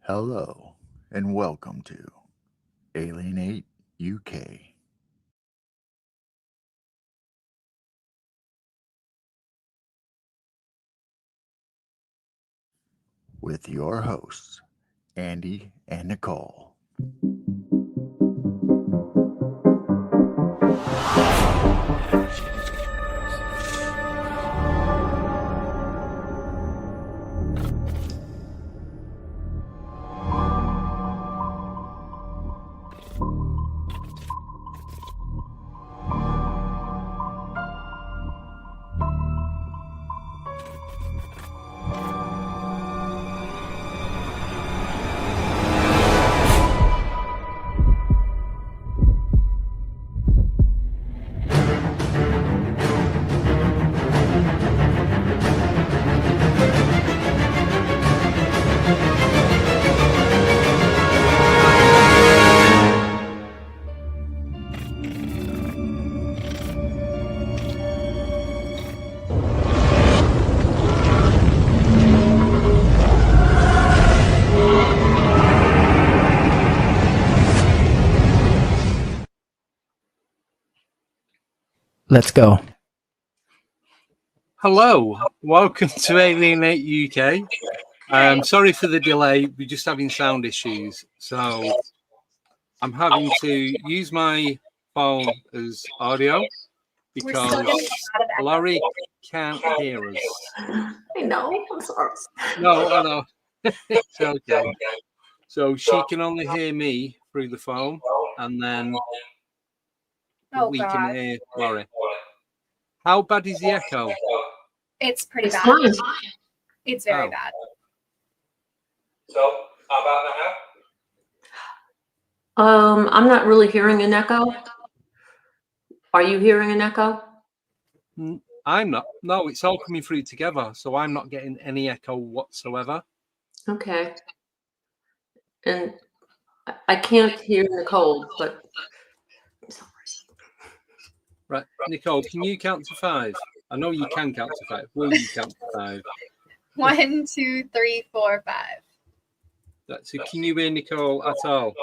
Hello and welcome to Alienate UK. With your hosts, Andy and Nicole. Let's go. Hello, welcome to Alienate UK. Sorry for the delay, we're just having sound issues. So I'm having to use my phone as audio because Laurie can't hear us. I know, I'm sorry. No, I know. It's okay. So she can only hear me through the phone, and then we can hear Laurie. How bad is the echo? It's pretty bad. Fine. It's very bad. So, how about now? I'm not really hearing an echo. Are you hearing an echo? I'm not. No, it's all coming through together, so I'm not getting any echo whatsoever. Okay. And I can't hear Nicole, but Right, Nicole, can you count to 5? I know you can count to 5. Will you count to 5? 1, 2, 3, 4, 5. So can you hear Nicole at all?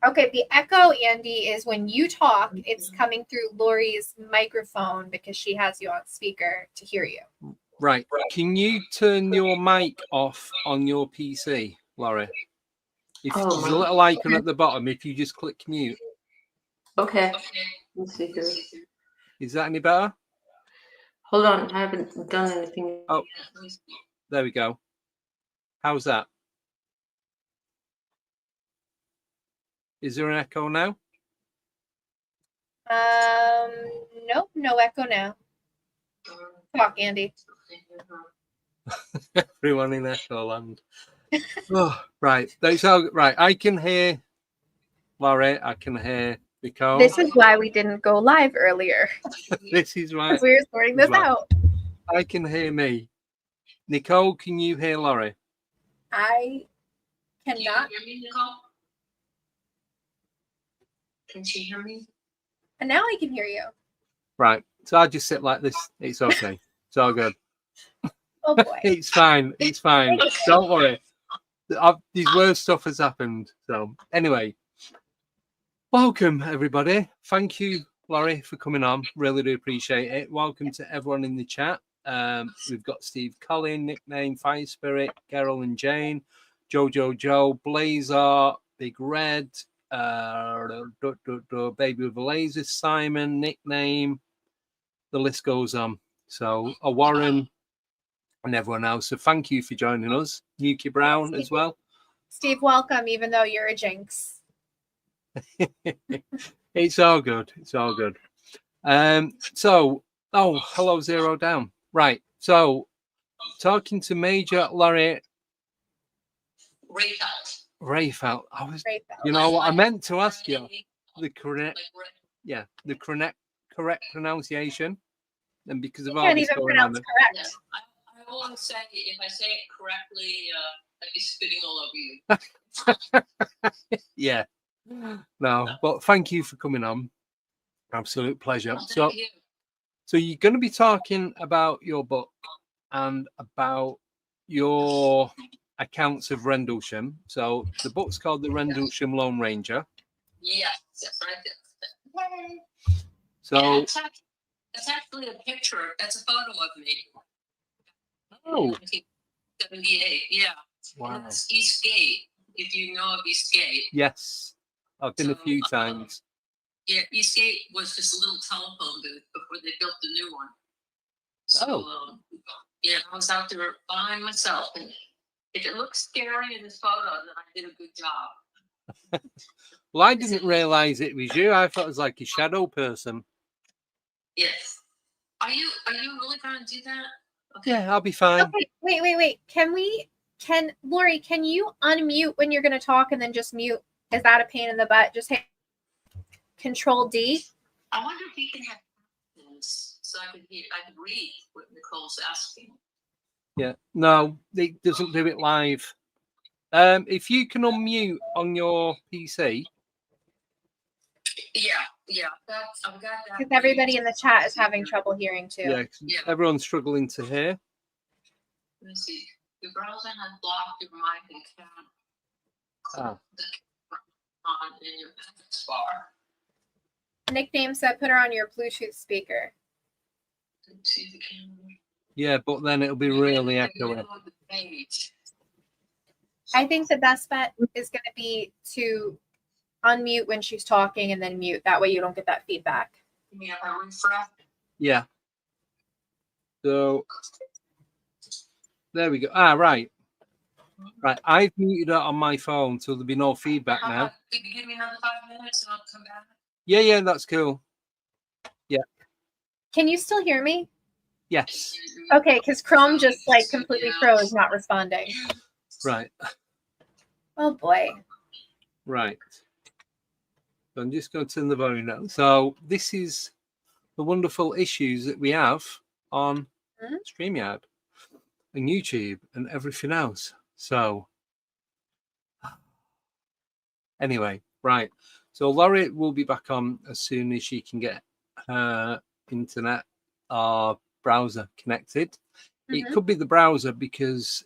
Okay, the echo, Andy, is when you talk, it's coming through Lori's microphone because she has you on speaker to hear you. Right. Can you turn your mic off on your PC, Laurie? If there's a little icon at the bottom, if you just click mute. okay. Let's see here. Is that any better? Hold on, I haven't done anything. Oh, there we go. How's that? Is there an echo now? Nope, no echo now. Talk, Andy. Everyone in echo land. Oh, right. That's all right. I can hear Laurie. I can hear Nicole. This is why we didn't go live earlier. This is right. We were sorting this out. I can hear me. Nicole, can you hear Laurie? I cannot. Can you hear me, Nicole? Can she hear me? And now I can hear you. Right. So I just sit like this. It's okay. It's all good. Oh boy. It's fine. It's fine. Don't worry. These worst stuff has happened. So anyway, welcome everybody. Thank you, Laurie, for coming on. Really do appreciate it. Welcome to everyone in the chat. We've got Steve Collin, nickname Fire Spirit, Carol and Jane, Jojo Joe, Blazer, Big Red, Baby with a Laser, Simon, nickname. The list goes on. So Warren and everyone else. So thank you for joining us. Yuki Brown as well. Steve, welcome, even though you're a jinx. It's all good. It's all good. Hello, Zero Down. Right. So talking to Major Laurie Rehfeldt. You know what I meant to ask you? The correct pronunciation. And because of all this going on. Correct. I always say if I say it correctly, I'd be spitting all over you. Yeah. No, but thank you for coming on. Absolute pleasure. So you're going to be talking about your book and about your accounts of Rendlesham. So the book's called The Rendlesham Lone Ranger. Yes, that's right. Yay. So, Yeah, that's actually a picture. That's a photo of me. oh, 1978. Yeah. wow. That's Eastgate. If you know of Eastgate. Yes, I've been a few times. Yeah, Eastgate was just a little telephone booth before they built the new one. So, yeah, I was out there by myself. And if it looks scary in this photo, then I did a good job. Well, I didn't realize it was you. I thought it was like a shadow person. Yes. Are you really going to do that? Okay. Yeah, I'll be fine. Okay, wait. Lori, can you unmute when you're going to talk and then just mute? Is that a pain in the butt? Just hit Control D. I wonder if you can have questions so I could read what Nicole's asking. Yeah, no, it doesn't do it live. If you can unmute on your PC. Yeah. I've got that. Because everybody in the chat is having trouble hearing too. Yeah, everyone's struggling to hear. Let me see. Your browser has blocked your mic and camera. Ah. The camera on in your address bar. Nickname said put her on your Bluetooth speaker. Let's see the camera. Yeah, but then it'll be really echoey. I think the best bet is going to be to unmute when she's talking and then mute. That way you don't get that feedback. Yeah, I refresh. Yeah. So there we go. Right. I've muted it on my phone, so there'll be no feedback now. Could you give me another 5 minutes and I'll come back? Yeah, that's cool. Yeah. Can you still hear me? Yes. Okay, because Chrome just like completely froze, not responding. Right. Oh boy. Right. So I'm just going to turn the volume down. So this is the wonderful issues that we have on StreamYard and YouTube and everything else. So anyway, right. So Laurie will be back on as soon as she can get her internet or browser connected. It could be the browser because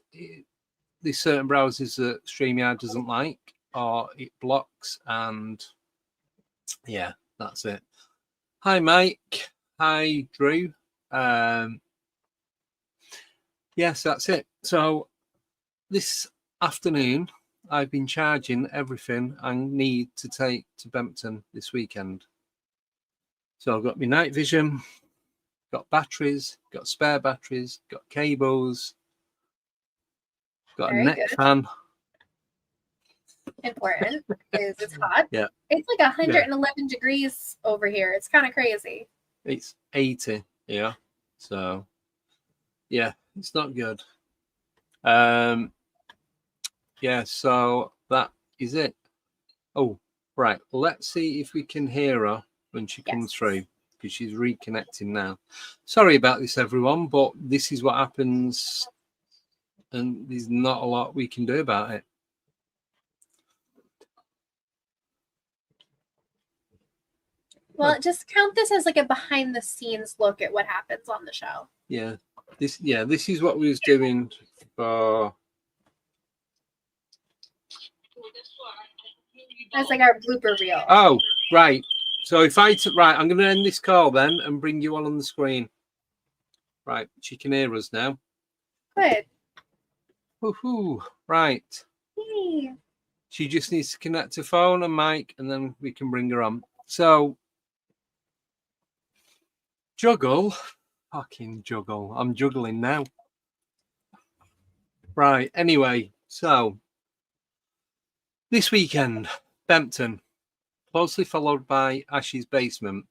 there's certain browsers that StreamYard doesn't like or it blocks, and yeah, that's it. Hi Mike. Hi Drew. Yes, that's it. So this afternoon I've been charging everything I need to take to Bempton this weekend. So I've got my night vision, got batteries, got spare batteries, got cables, got Very a neck good. fan. Important because it's hot. Yeah. It's like 111 degrees over here. It's kind of crazy. It's 80, yeah. So yeah, it's not good. Yeah, so that is it. Oh, right. Let's see if we can hear her when she comes through, because she's reconnecting now. Sorry about this, everyone, but this is what happens, and there's not a lot we can do about it. Well, just count this as like a behind the scenes look at what happens on the show. Yeah. This is what we was doing for. That's like our blooper reel. Oh, right. So if I'm going to end this call then and bring you on the screen. Right, she can hear us now. Good. Woohoo! Right. Yay. She just needs to connect to phone and mic, and then we can bring her on. So fucking juggle. I'm juggling now. Right. Anyway, so this weekend, Bempton, closely followed by Ash's Basement,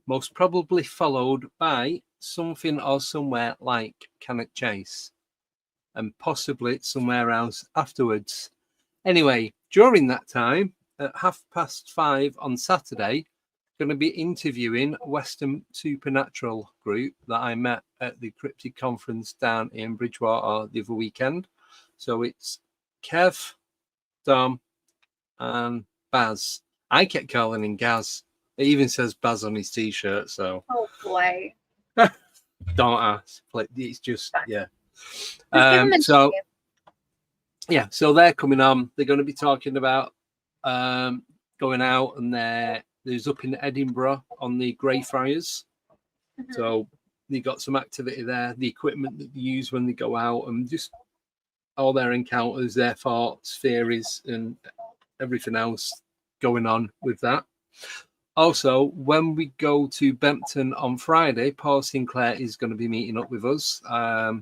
most probably followed by something or somewhere like Cannock Chase, and possibly somewhere else afterwards. Anyway, during that time, at 5:30 on Saturday, going to be interviewing Western Supernatural group that I met at the Cryptid Conference down in Bridgewater the other weekend. So it's Kev, Dom, and Baz. I kept calling him Gaz. It even says Baz on his t-shirt. So Oh boy. don't ask. It's just yeah. Just give him a So name. yeah, so they're coming on. They're going to be talking about going out, and there's up in Edinburgh on the Greyfriars. Mhm. So they got some activity there, the equipment that they use when they go out, and just all their encounters, their thoughts, theories, and everything else going on with that. Also, when we go to Bempton on Friday, Paul Sinclair is going to be meeting up with us.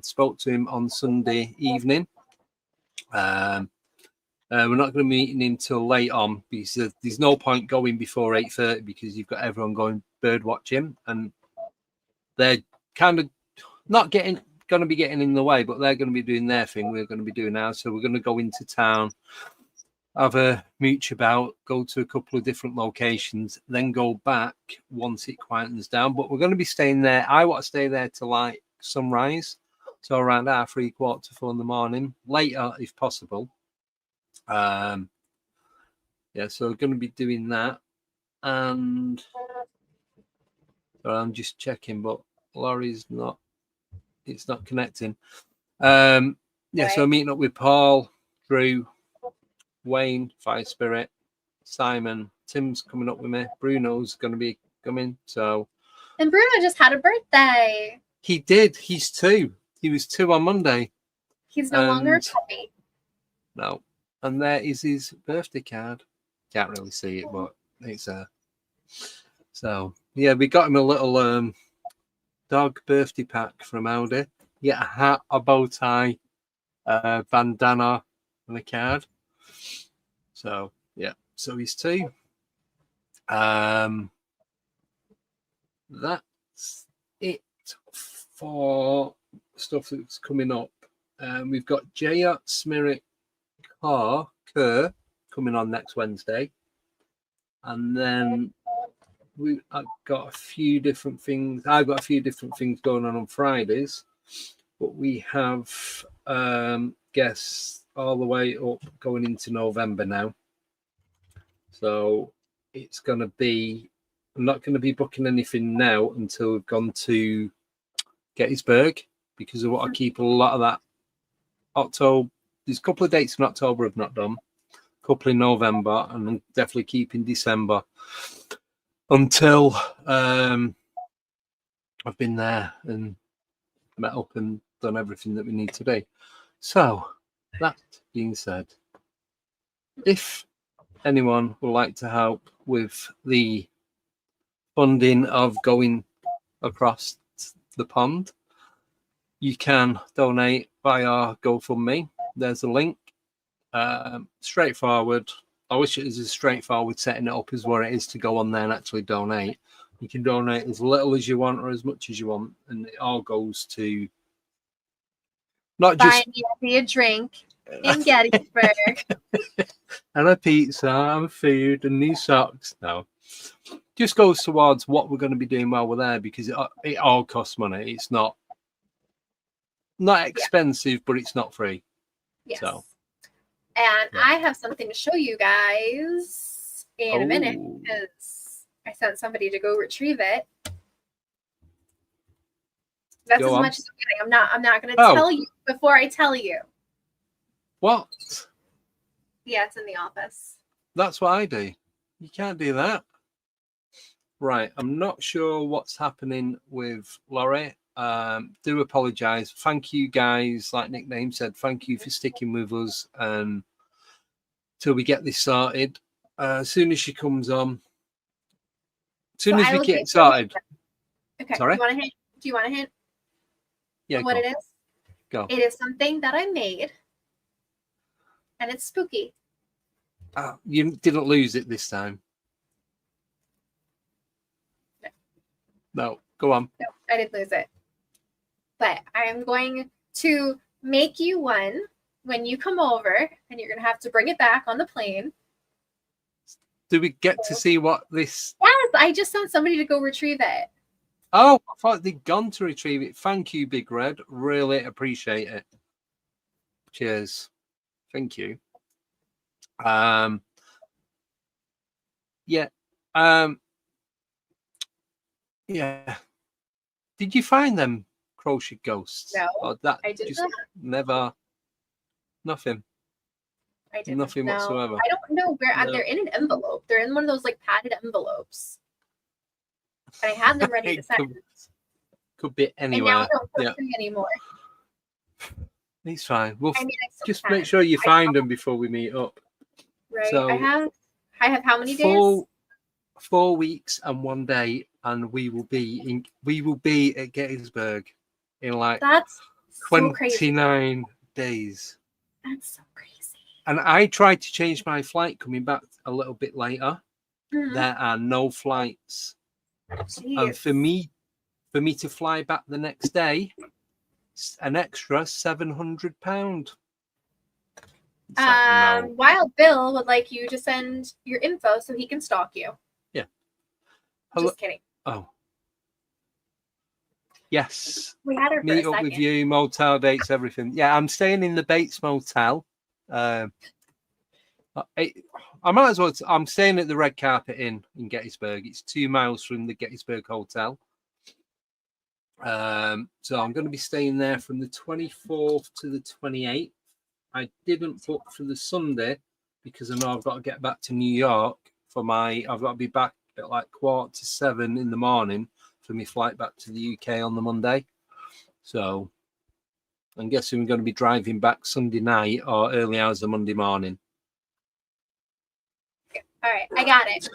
Spoke to him on Sunday evening. We're not going to be meeting until late on because there's no point going before 8:30 because you've got everyone going bird watching, and they're kind of not going to be getting in the way, but they're going to be doing their thing. We're going to be doing ours. So we're going to go into town, have a mooch about, go to a couple of different locations, then go back once it quietens down. But we're going to be staying there. I want to stay there till like sunrise. So around 3:30, 4:45 in the morning, later if possible. Yeah, so we're going to be doing that. And so I'm just checking, but Laurie's not, it's not connecting. Yeah, so meeting up with Paul, Drew, Wayne, Fire Spirit, Simon, Tim's coming up with me, Bruno's going to be coming. So, and Bruno just had a birthday. He did. He's 2. He was 2 on Monday. He's no longer a puppy. No. And there is his birthday card. Can't really see it, but it's so yeah, we got him a little dog birthday pack from Aldi. Yeah, a hat, a bow tie, bandana, and a card. So yeah, so he's 2. That's it for stuff that's coming up. We've got Jaya Smirik Kerr coming on next Wednesday, and then I've got a few different things. I've got a few different things going on Fridays, but we have guests all the way up going into November now. So it's going to be. I'm not going to be booking anything now until we've gone to Gettysburg because I want to keep a lot of that October. There's a couple of dates in October I've not done, a couple in November, and I'm definitely keeping December until I've been there and met up and done everything that we need to do. So that being said, if anyone would like to help with the funding of going across the pond, you can donate via GoFundMe. There's a link. Straightforward. I wish it was as straightforward setting it up as what it is to go on there and actually donate. You can donate as little as you want or as much as you want, and it all goes to not just buying a drink in Gettysburg and a pizza and food and new socks. No, just goes towards what we're going to be doing while we're there because it all costs money. It's not expensive, but it's not free. Yes. So, and I have something to show you guys in a minute because I sent somebody to go retrieve it. That's as much as I'm getting. I'm not going to tell you before I tell you. What? Yeah, it's in the office. That's what I do. You can't do that. Right. I'm not sure what's happening with Laurie. Do apologize. Thank you guys. Like Nickname said, thank you for sticking with us till we get this started. As soon as she comes on, as soon as we get started. Okay. Sorry? Do you want a hint? Yeah. What it is? Go. It is something that I made, and it's spooky. You didn't lose it this time. No. Go on. No, I didn't lose it. But I am going to make you one when you come over, and you're going to have to bring it back on the plane. Do we get to see what this? Yes, I just sent somebody to go retrieve it. Oh, I thought they'd gone to retrieve it. Thank you, Big Red. Really appreciate it. Cheers. Thank you. Yeah. Yeah. Did you find them crochet ghosts? No, or that I did just not. never. Nothing. I didn't. Nothing No. whatsoever. I don't know where No. they're in an envelope. They're in one of those like padded envelopes. And I had them ready to send. Could be And now anywhere. I don't Yeah, post them anymore. it's fine. We'll I mean, I still just can. make sure you find them before we meet up. Right. So, I have how many days? 4 weeks and 1 day, and we will be at Gettysburg in like That's so crazy. 29 days. That's so crazy. And I tried to change my flight coming back a little bit later. Mhm. There are no flights. Jeez. And for me to fly back the next day, it's an extra £700. No. Wild Bill would like you to send your info so he can stalk you. Yeah. Hello. Just kidding. Oh. Yes. We had her for Meet a up second. with you, motel dates, everything. Yeah, I'm staying in the Bates Motel. I might as well. I'm staying at the Red Carpet Inn in Gettysburg. It's 2 miles from the Gettysburg Hotel. So I'm going to be staying there from the 24th to the 28th. I didn't book for the Sunday because I know I've got to get back to New York for my. I've got to be back at like 6:45 in the morning for my flight back to the UK on the Monday. So I'm guessing we're going to be driving back Sunday night or early hours of Monday morning. All right, I got it.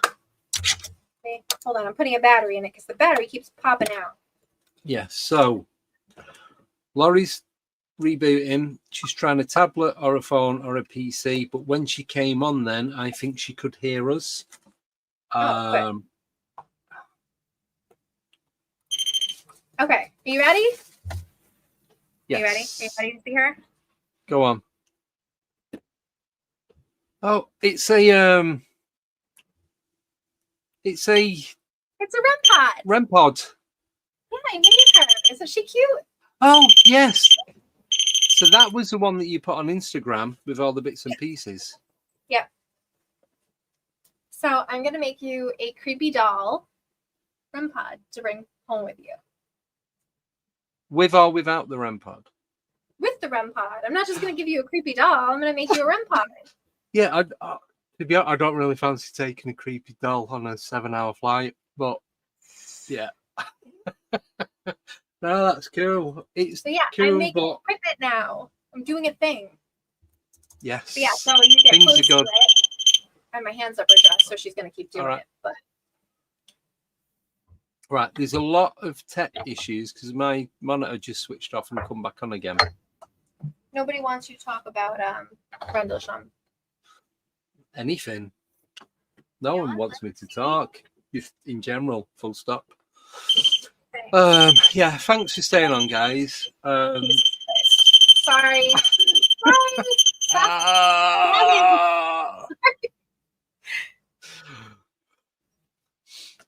Okay, hold on, I'm putting a battery in it because the battery keeps popping out. Yeah, so Laurie's rebooting. She's trying a tablet or a phone or a PC, but when she came on then, I think she could hear us. Oh, okay, are you ready? Yes. Are you ready? Are you ready to see her? Go on. Oh, it's a It's a REM pod. REM pod. Yeah, I made her. Isn't she cute? Oh, yes. So that was the one that you put on Instagram with all the bits and pieces. Yeah. So I'm gonna make you a creepy doll REM pod to bring home with you. With or without the REM pod? With the REM pod. I'm not just gonna give you a creepy doll. I'm gonna make you a REM pod. Yeah, to be honest, I don't really fancy taking a creepy doll on a 7-hour flight, but yeah. No, that's cool. It's So yeah, cool, I'm making but equipment now. I'm doing a thing. yes. So yeah, so you get Things close are to good. it. And my hand's up her dress, so she's gonna keep doing All right. it. But Right, there's a lot of tech issues because my monitor just switched off and come back on again. nobody wants you to talk about Rendlesham. Anything. No one wants me to talk. Just in general, full stop. Yeah, thanks for staying on, guys. Sorry. Sorry.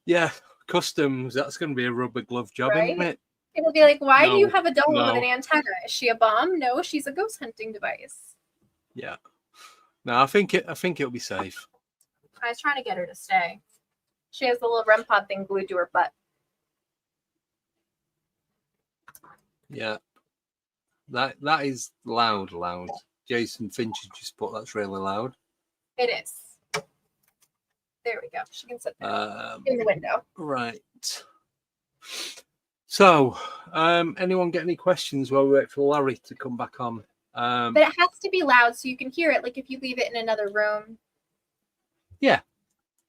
Yeah, customs. That's going to be a rubber glove job, Right? isn't it? It'll be like, why do you No, have a doll with no. an antenna? Is she a bomb? No, she's a ghost hunting device. Yeah. No, I think it'll be safe. I was trying to get her to stay. She has the little REM pod thing glued to her butt. Yeah. That is loud. Jason Finch just put that's really loud. It is. There we go. She can sit there in the window. Right. So, anyone get any questions while we wait for Larry to come back on? But it has to be loud so you can hear it. Like if you leave it in another room. Yeah.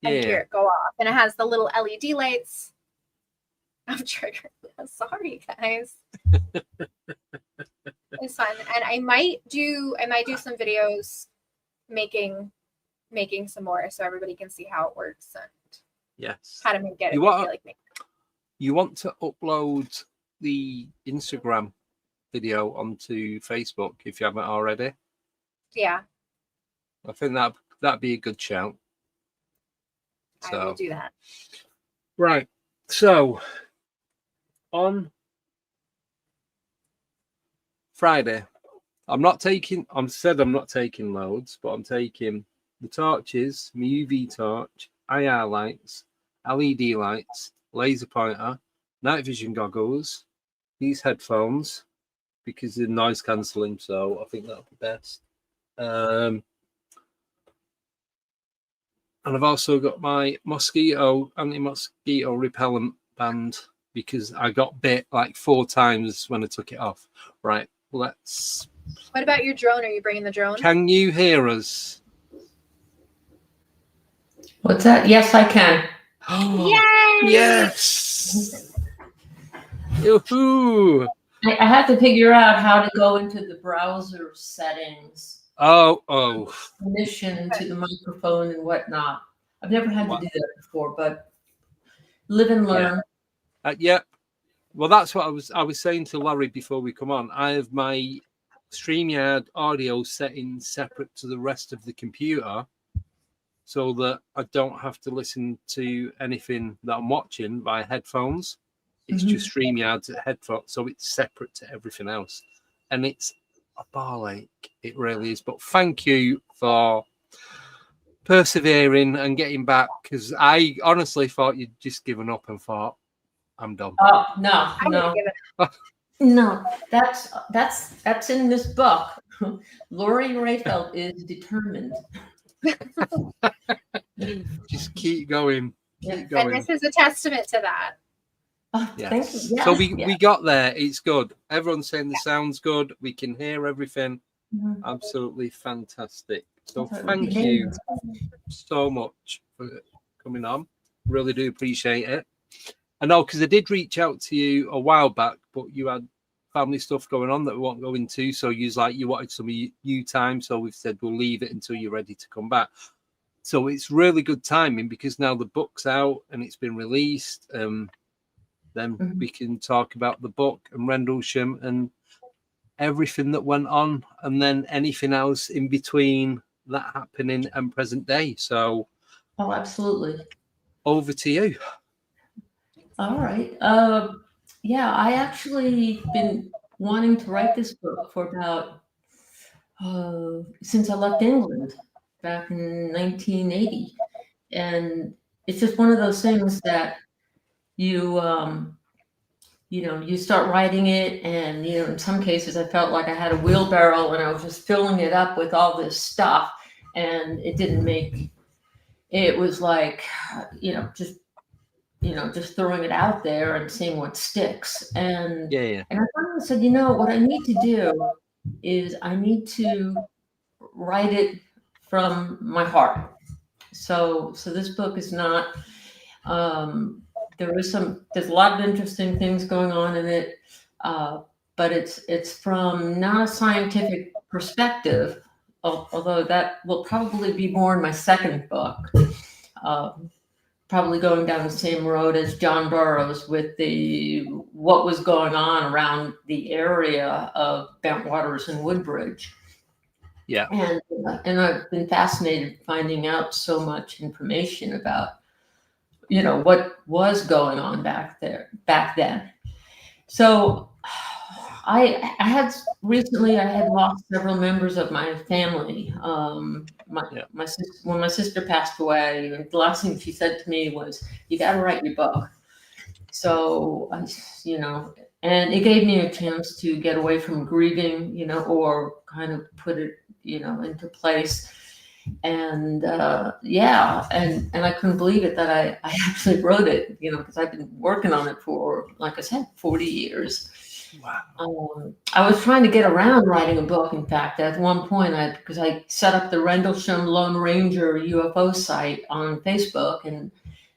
And hear it go off. And it has the little LED lights. I'm triggered. Sorry, guys. It's fun. And I might do some videos making some more so everybody can see how it works and Yes. how to make it. You want to upload the Instagram video onto Facebook if you haven't already? Yeah. I think that'd be a good shout. So, I will do that. Right. So on Friday, I'm not taking loads, but I'm taking the torches, my UV torch, IR lights, LED lights, laser pointer, night vision goggles, these headphones because they're noise cancelling, so I think that'll be best. And I've also got my anti-mosquito repellent band because I got bit like 4 times when I took it off. Right, let's. What about your drone? Are you bringing the drone? Can you hear us? What's that? Yes, I can. Yay! Yes! Yoo-hoo! I have to figure out how to go into the browser settings, Oh. permission to the microphone and whatnot. I've never had to do that before, but live and learn. Yeah. Well, that's what I was saying to Larry before we come on. I have my StreamYard audio settings separate to the rest of the computer so that I don't have to listen to anything that I'm watching via headphones. It's just StreamYard's at headphones, so it's separate to everything else. And it's a ball ache. It really is. But thank you for persevering and getting back, because I honestly thought you'd just given up and thought, I'm done. Oh, no. No, that's in this book. Laurie Rehfeldt is determined. Just keep going. Keep going. And this is a testament to that. Oh, thank you. Yes, So we got there. It's good. Everyone's saying the sound's good. We can hear everything. Absolutely fantastic. So thank you so much for coming on. Really do appreciate it. I know, because I did reach out to you a while back, but you had family stuff going on that we won't go into. So you wanted some of you time. So we've said we'll leave it until you're ready to come back. So it's really good timing because now the book's out and it's been released. Then we can talk about the book and Rendlesham and everything that went on, and then anything else in between that happening and present day. So, absolutely. Over to you. All right. Yeah, I actually been wanting to write this book for about since I left England back in 1980, and it's just one of those things that you start writing it, and in some cases I felt like I had a wheelbarrow and I was just filling it up with all this stuff, and it didn't make. It was like just throwing it out there and seeing what sticks. And and I finally said, what I need to do is I need to write it from my heart. So this book is not. There's a lot of interesting things going on in it, but it's from not a scientific perspective, although that will probably be more in my second book, probably going down the same road as John Burroughs with what was going on around the area of Bentwaters and Woodbridge. Yeah. And I've been fascinated finding out so much information about what was going on back then. So I had lost several members of my family. My sister, when my sister passed away, the last thing she said to me was, "You got to write your book." So and it gave me a chance to get away from grieving, or kind of put it, into place. And and I couldn't believe it that I actually wrote it, because I've been working on it for, like I said, 40 years. Wow. I was trying to get around writing a book. In fact, at one point, because I set up the Rendlesham Lone Ranger UFO site on Facebook, and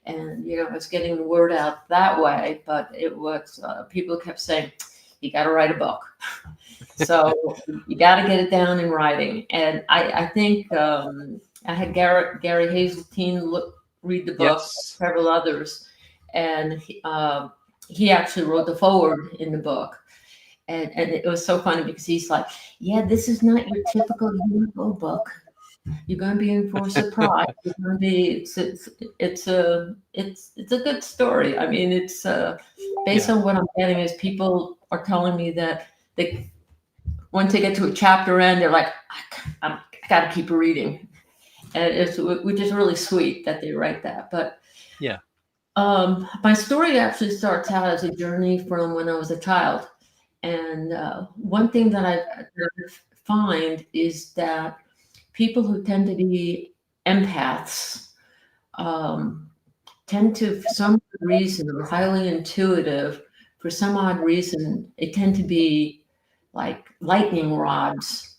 I was getting the word out that way. But it was people kept saying, "You got to write a book." So you got to get it down in writing. And I think I had Gary Hazeltine read the book, several others, and he actually wrote the foreword in the book. And it was so funny because he's like, "Yeah, this is not your typical UFO book. You're going to be in for a surprise. It's going to be it's a good story. I mean, it's based on what I'm getting is people are telling me that once they get to a chapter end, they're like, I got to keep reading," and which is really sweet that they write that. But my story actually starts out as a journey from when I was a child. And one thing that I find is that people who tend to be empaths tend to, for some reason, are highly intuitive. For some odd reason, they tend to be like lightning rods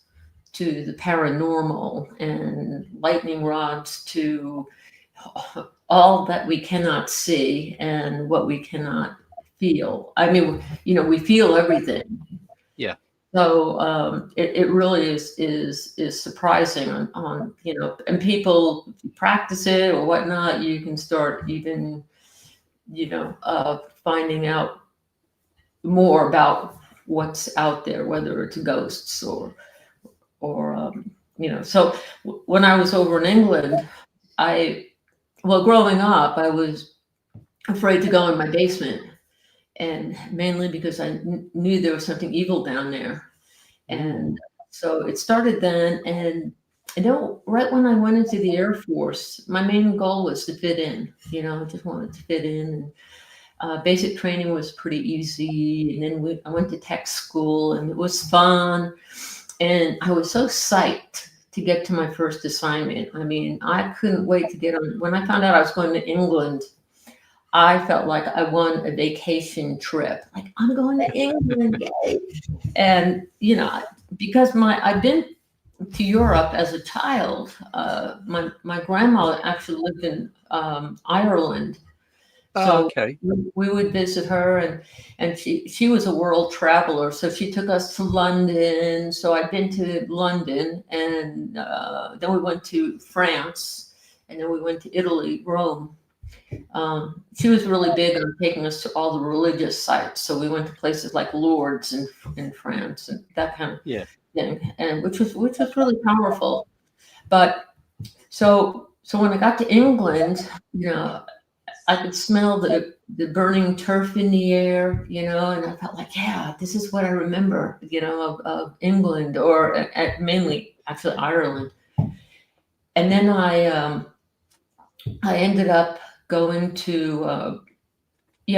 to the paranormal and lightning rods to all that we cannot see and what we cannot feel. I mean, we feel everything. Yeah. So it really is surprising on and people practice it or whatnot. You can start even finding out more about what's out there, whether it's ghosts or So when I was over in England, growing up, I was afraid to go in my basement, and mainly because I knew there was something evil down there. And so it started then. And right when I went into the Air Force, my main goal was to fit in. I just wanted to fit in. And basic training was pretty easy. And then I went to tech school, and it was fun. And I was so psyched to get to my first assignment. I mean, I couldn't wait to get on. When I found out I was going to England, I felt like I won a vacation trip. Like, I'm going to England, yay. And, because I've been to Europe as a child. My grandma actually lived in Ireland. So okay. we would visit her, and she was a world traveler. So she took us to London. So I've been to London, and then we went to France, and then we went to Italy, Rome. She was really big on taking us to all the religious sites. So we went to places like Lourdes in France and that kind of thing, and which was really powerful. But so when I got to England, I could smell the burning turf in the air, and I felt like, yeah, this is what I remember, of England, or mainly actually Ireland. And then I ended up going to,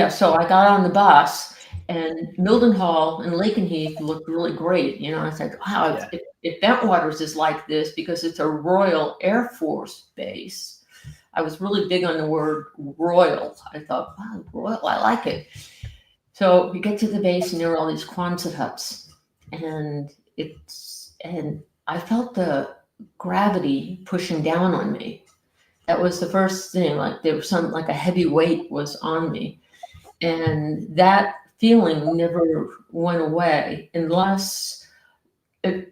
so I got on the bus, and Mildenhall and Lakenheath looked really great. I said, wow, if Bentwaters is like this, because it's a Royal Air Force base. I was really big on the word royal. I thought, wow, royal, I like it. So we get to the base, and there were all these Quonset huts, and I felt the gravity pushing down on me. That was the first thing. Like there was like a heavy weight was on me, and that feeling never went away unless I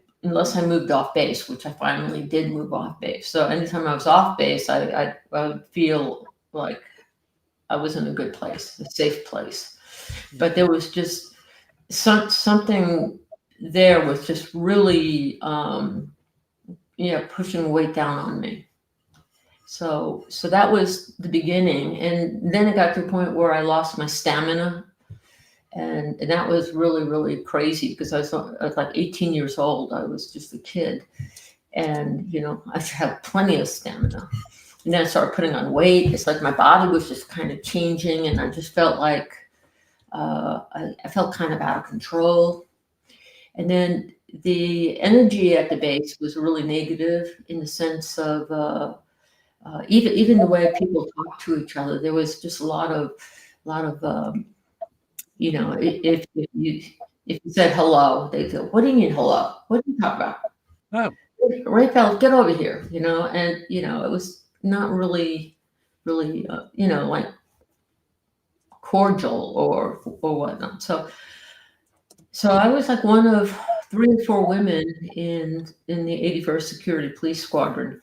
moved off base, which I finally did move off base. So anytime I was off base, I would feel like I was in a good place, a safe place. But there was just something there was just really, pushing weight down on me. So that was the beginning. And then it got to a point where I lost my stamina. And that was really, really crazy, because I was like 18 years old. I was just a kid. And, I had plenty of stamina. And then I started putting on weight. It's like my body was just kind of changing. And I just felt like I felt kind of out of control. And then the energy at the base was really negative, in the sense of even the way people talk to each other. There was just a lot of if you said hello, they'd say, "What do you mean hello? What are you talking about?" Oh. Rehfeldt, get over here, and it was not really, like cordial or whatnot. So I was like one of 3 or 4 women in the 81st Security Police Squadron,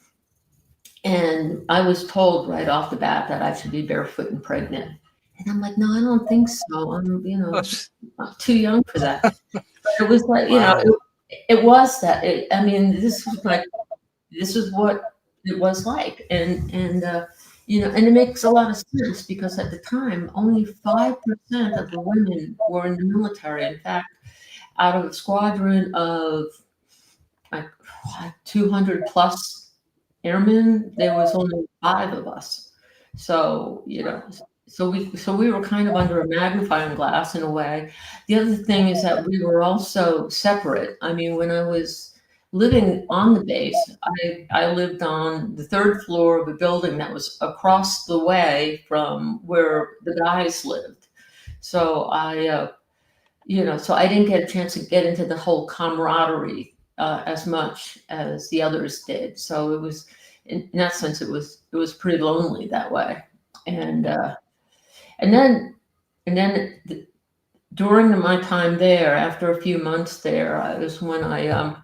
and I was told right off the bat that I should be barefoot and pregnant. And I'm like, no, I don't think so. I'm, I'm too young for that. But it was like, it was that. This is what it was like, and and it makes a lot of sense, because at the time, only 5% of the women were in the military. In fact, out of a squadron of like 200 plus airmen, there was only 5 of us. So So we were kind of under a magnifying glass in a way. The other thing is that we were also separate. I mean, when I was living on the base. I lived on the third floor of a building that was across the way from where the guys lived. So so I didn't get a chance to get into the whole camaraderie as much as the others did. So it was, in that sense, it was pretty lonely that way. And then during my time there, after a few months there, was when I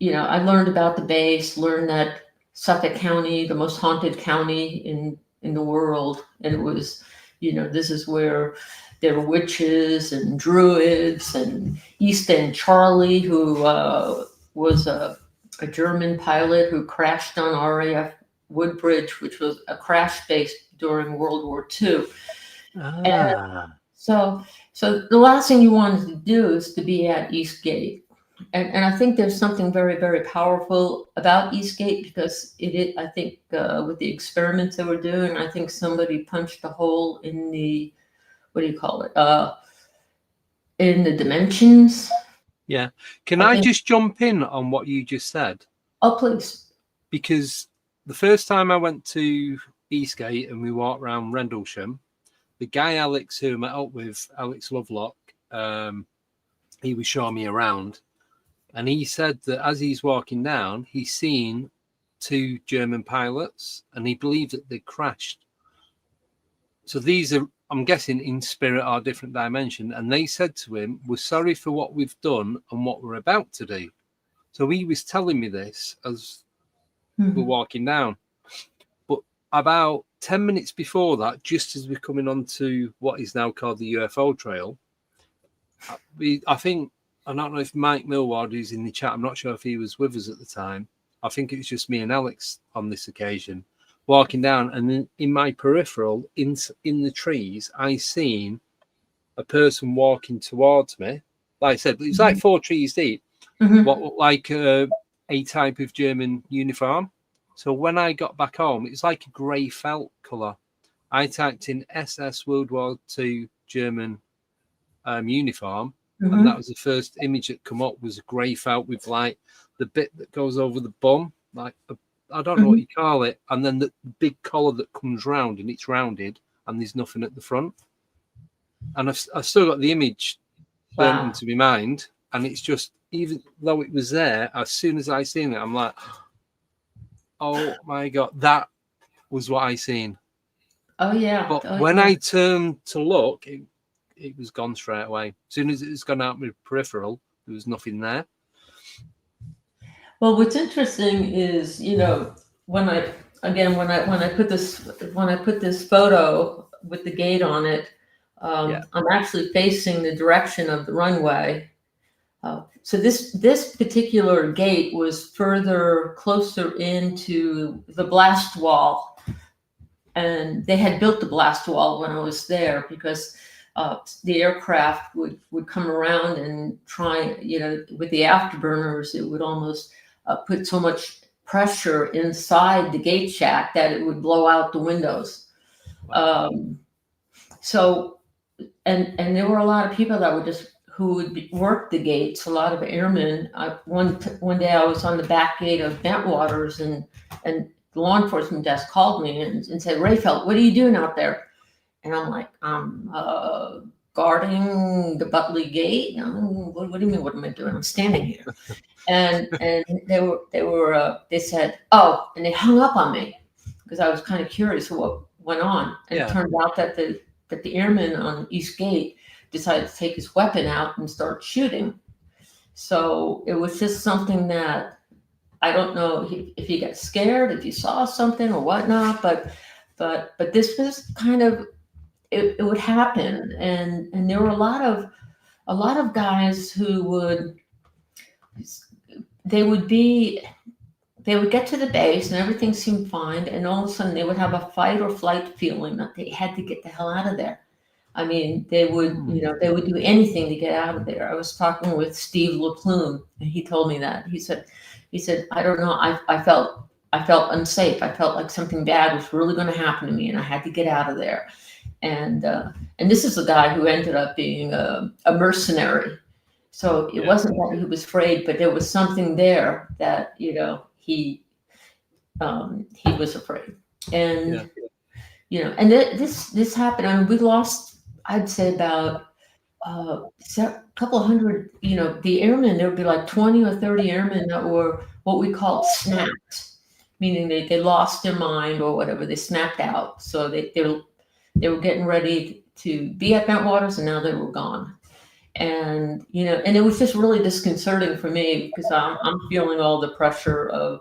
learned about the base, learned that Suffolk County, the most haunted county in the world, and it was, this is where there were witches and druids, and East End Charlie, who was a German pilot who crashed on RAF Woodbridge, which was a crash base during World War II. And so the last thing you wanted to do is to be at Eastgate. And I think there's something very, very powerful about Eastgate, because I think with the experiments they were doing, I think somebody punched a hole in the, what do you call it? In the dimensions. Yeah. Can I just jump in on what you just said? Oh, please. Because the first time I went to Eastgate and we walked around Rendlesham, the guy Alex who I met up with, Alex Lovelock, he was showing me around, and he said that as he's walking down, he's seen 2 German pilots, and he believed that they crashed. So these are, I'm guessing, in spirit or different dimension, and they said to him, "We're sorry for what we've done and what we're about to do." So he was telling me this as we're walking down. But about 10 minutes before that, just as we're coming onto what is now called the UFO trail, I think, I don't know if Mike Millward, who's in the chat, I'm not sure if he was with us at the time. I think it was just me and Alex on this occasion, walking down, and then in my peripheral, in the trees, I seen a person walking towards me. Like I said, it was like 4 trees deep, what looked like a type of German uniform. So when I got back home, it was like a grey felt colour. I typed in SS World War II German uniform, and that was the first image that come up, was a grey felt with like the bit that goes over the bum, like I don't know what you call it, and then the big collar that comes round, and it's rounded, and there's nothing at the front. And I've still got the image burnt into my mind, and it's just, even though it was there, as soon as I seen it, I'm like, oh my God, that was what I seen. Oh yeah. But when I turned to look, it was gone straight away. As soon as it's gone out my peripheral, there was nothing there. Well, what's interesting is, when I put this photo with the gate on it, I'm actually facing the direction of the runway. So this particular gate was closer into the blast wall, and they had built the blast wall when I was there, because the aircraft would come around and try, with the afterburners, it would almost put so much pressure inside the gate shack that it would blow out the windows. So there were a lot of people that who would work the gates, a lot of airmen. One day I was on the back gate of Bentwaters, and the law enforcement desk called me and said, "Rehfeldt, what are you doing out there?" And I'm like, "I'm guarding the Butley Gate." What do you mean? What am I doing? I'm standing here. And they said, "Oh," and they hung up on me, because I was kind of curious what went on. And it turned out that the airman on East Gate decided to take his weapon out and start shooting. So it was just something that, I don't know if he got scared, if he saw something or whatnot, but this was kind of, it would happen. And there were a lot of guys who would get to the base and everything seemed fine, and all of a sudden they would have a fight or flight feeling that they had to get the hell out of there. I mean, they would do anything to get out of there. I was talking with Steve LaPlume, and he told me that. He said, "I don't know. I felt unsafe. I felt like something bad was really going to happen to me, and I had to get out of there." And this is a guy who ended up being a mercenary, So it wasn't that he was afraid, but there was something there that, he was afraid. And, and this happened. I mean, we lost, I'd say about a couple of hundred, the airmen, there would be like 20 or 30 airmen that were what we called snapped, meaning they lost their mind or whatever. They snapped out. So they were getting ready to be at Bentwaters, and now they were gone. And, and it was just really disconcerting for me because I'm feeling all the pressure of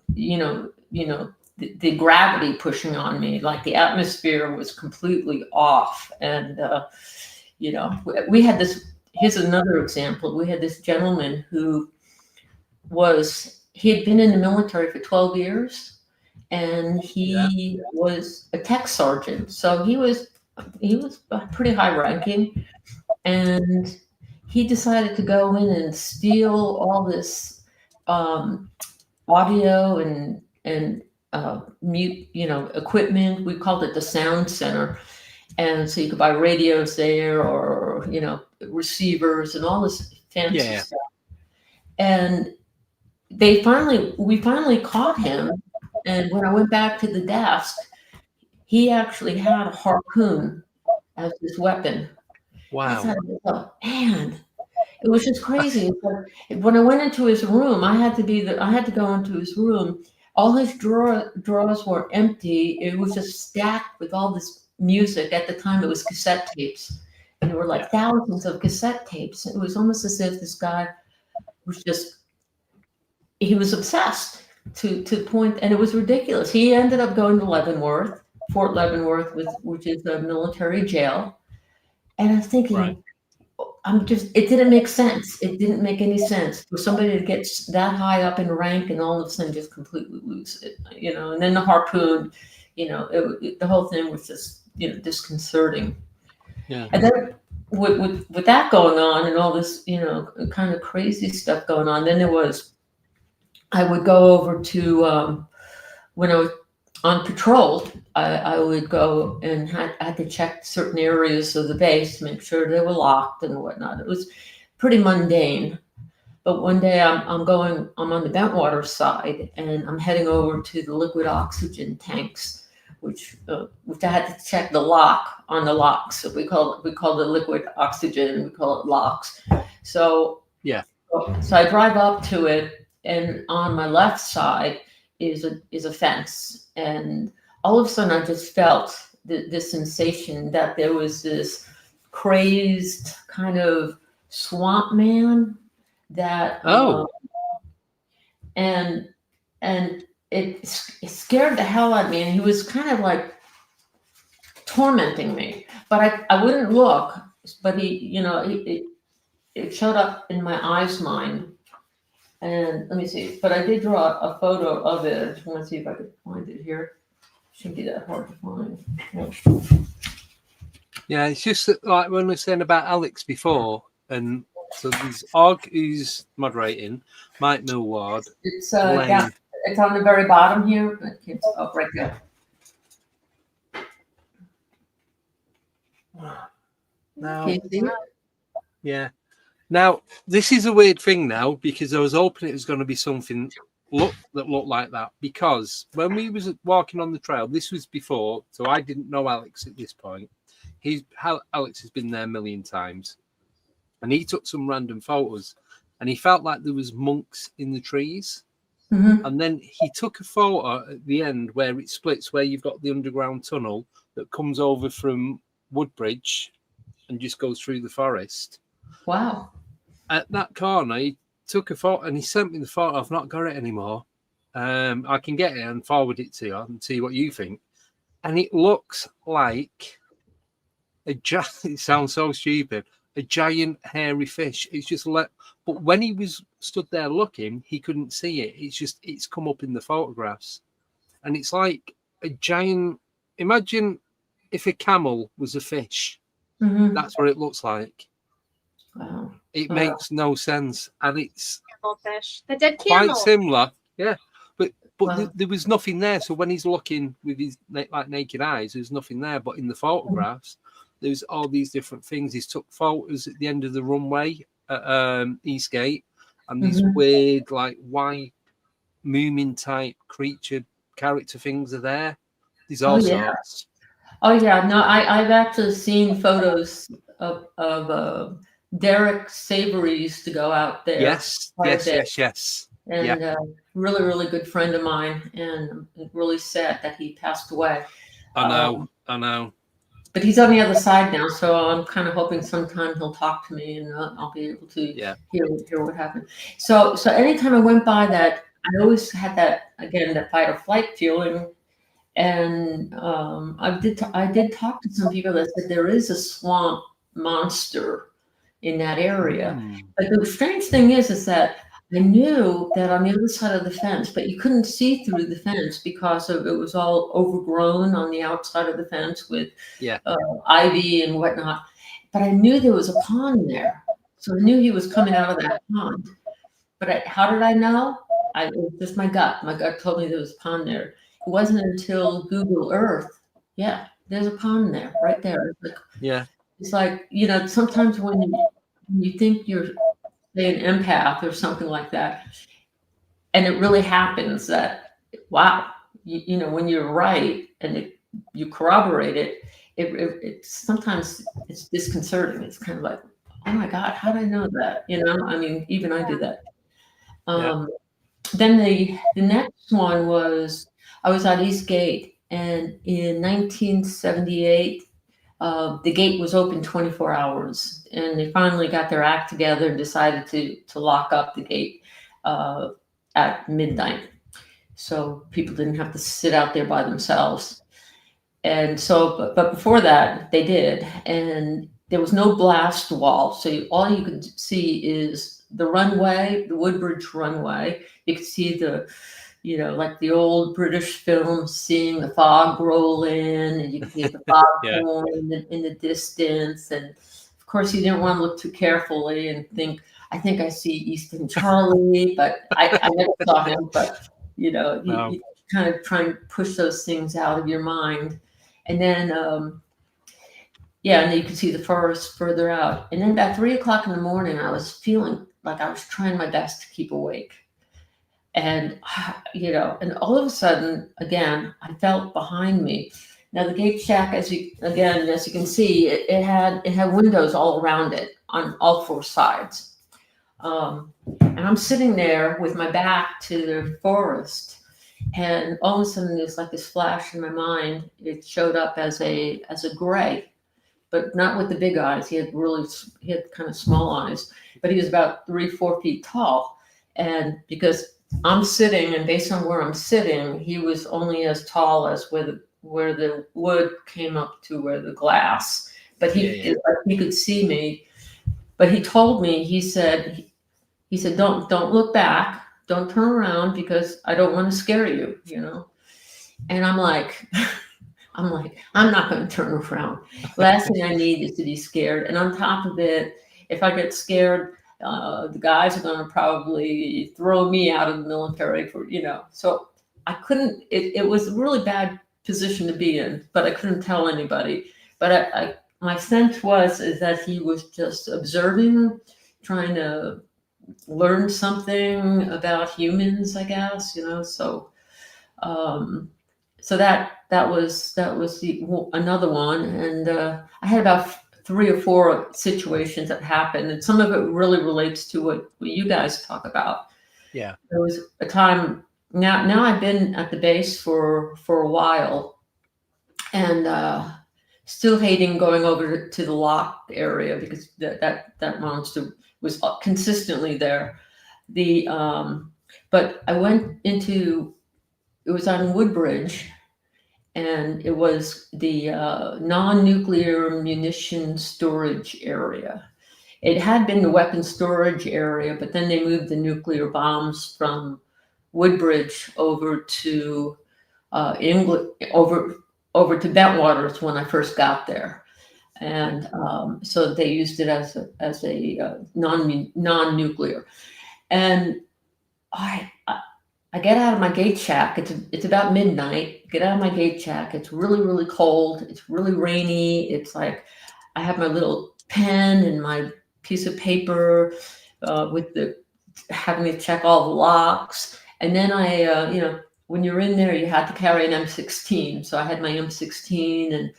the gravity pushing on me. Like the atmosphere was completely off. And, we had this, here's another example. We had this gentleman who he had been in the military for 12 years and he was a tech sergeant. So he was pretty high ranking, and he decided to go in and steal all this audio and mute, equipment. We called it the sound center. And so you could buy radios there or, receivers and all this fancy stuff. And we finally caught him. And when I went back to the desk, he actually had a harpoon as his weapon. Wow. I thought, man, it was just crazy. When I went into his room, I had to go into his room. All his drawers were empty. It was just stacked with all this music. At the time, it was cassette tapes, and there were like thousands of cassette tapes. It was almost as if this guy was he was obsessed to the point, and it was ridiculous. He ended up going to Fort Leavenworth, which is a military jail. And I was thinking, it didn't make sense. It didn't make any sense for somebody to get that high up in rank and all of a sudden just completely lose it, and then the harpoon, the whole thing was just, disconcerting. Yeah. And then with that going on and all this, kind of crazy stuff going on, then I would go over to, when I was on patrol, I would go and had to check certain areas of the base to make sure they were locked and whatnot. It was pretty mundane. But one day I'm on the Bentwaters side, and I'm heading over to the liquid oxygen tanks, which I had to check the lock on the locks. So we call the liquid oxygen, we call it locks. So so I drive up to it, and on my left side is a fence, and all of a sudden I just felt this sensation that there was this crazed kind of swamp man that and it scared the hell out of me, and he was kind of like tormenting me, but I wouldn't look, but it showed up in my eyes mind. And let me see, but I did draw a photo of it. I just want to see if I could find it here. Shouldn't be that hard to find. Yeah, it's just that, like when we were saying about Alex before, and so there's Og who's moderating, Mike Millward. It's it's on the very bottom here. It's up right there. Now, Can you see it? yeah. Now, this is a weird thing now, because I was hoping it was going to be something that looked like that, because when we was walking on the trail, this was before, so I didn't know Alex at this point. Alex has been there a million times, and he took some random photos, and he felt like there was monks in the trees. Mm-hmm. And then he took a photo at the end where it splits, where you've got the underground tunnel that comes over from Woodbridge and just goes through the forest. Wow. At that corner, he took a photo and he sent me the photo. I've not got it anymore. I can get it and forward it to you and see what you think. And it looks like it sounds so stupid, a giant hairy fish. It's just but when he was stood there looking, he couldn't see it. It's come up in the photographs. And it's like a giant, imagine if a camel was a fish. Mm-hmm. That's what it looks like. Wow. It makes no sense, and it's Fish. The dead camel. quite similar, yeah. But Wow. there was nothing there. So when he's looking with his like naked eyes, there's nothing there. But in the photographs, there's all these different things. He's took photos at the end of the runway at Eastgate, and these weird, like, white Moomin type creature character things are there. There's all sorts. Oh yeah, no, I've actually seen photos of Derek Savory used to go out there. Yes. And Yeah. Really, really good friend of mine, and I'm really sad that he passed away. I know. But he's on the other side now, so I'm kind of hoping sometime he'll talk to me, and I'll be able to hear what happened. So anytime I went by that, I always had that fight or flight feeling. And I did talk to some people that said there is a swamp monster in that area. But the strange thing is that I knew that on the other side of the fence, but you couldn't see through the fence because it was all overgrown on the outside of the fence with ivy and whatnot. But I knew there was a pond there, so I knew he was coming out of that pond. But how did I know? It was just my gut. My gut told me there was a pond there. It wasn't until Google Earth. Yeah, there's a pond there, right there. It's like, you know, sometimes when you think you're, say, an empath or something like that, and it really happens that, wow, you know, when you're right and you corroborate it, it sometimes it's disconcerting. It's kind of like, oh my God, how did I know that? You know, I mean, even I do that. Then the next one was, I was at Eastgate, and in 1978, the gate was open 24 hours, and they finally got their act together and decided to lock up the gate at midnight, so people didn't have to sit out there by themselves. And so, but before that, they did, and there was no blast wall, so all you could see is the runway, the Woodbridge runway. You could see the, you know, like the old British films, seeing the fog roll in, and you could hear the fog horn in the distance. And of course, you didn't want to look too carefully and think, I think I see Easton Charlie, but I never saw him. But, you know, you kind of try and push those things out of your mind. And then, and then you could see the forest further out. And then about 3 o'clock in the morning, I was feeling like I was trying my best to keep awake. And, you know, and all of a sudden, again, I felt behind me. Now the gate shack, as you can see, it had windows all around it on all four sides. And I'm sitting there with my back to the forest, and all of a sudden there's like this flash in my mind. It showed up as a gray, but not with the big eyes. He had kind of small eyes, but he was about 3-4 feet tall. And because I'm sitting, and based on where I'm sitting, he was only as tall as where the wood came up to where the glass. But he could see me. But he told me, he said, don't look back, don't turn around, because I don't want to scare you, you know. And I'm like, I'm not going to turn around. Last thing I need is to be scared. And on top of it, if I get scared, the guys are going to probably throw me out of the military for, you know. So I couldn't, it was a really bad position to be in, but I couldn't tell anybody. But my sense is that he was just observing, trying to learn something about humans, I guess, you know. So so that was another one. And I had about 3 or 4 situations that happened, and some of it really relates to what you guys talk about. Yeah, there was a time. Now I've been at the base for a while, and still hating going over to the locked area, because that monster was consistently there. But I went into, it was on Woodbridge, and it was the non-nuclear munition storage area. It had been the weapons storage area, but then they moved the nuclear bombs from Woodbridge over to England, over to Bentwaters when I first got there. And so they used it as a non-nuclear. And I get out of my gate shack. It's about midnight. Get out of my gate shack. It's really, really cold. It's really rainy. It's like I have my little pen and my piece of paper with the having to check all the locks. And then I, when you're in there, you had to carry an M16. So I had my M16, and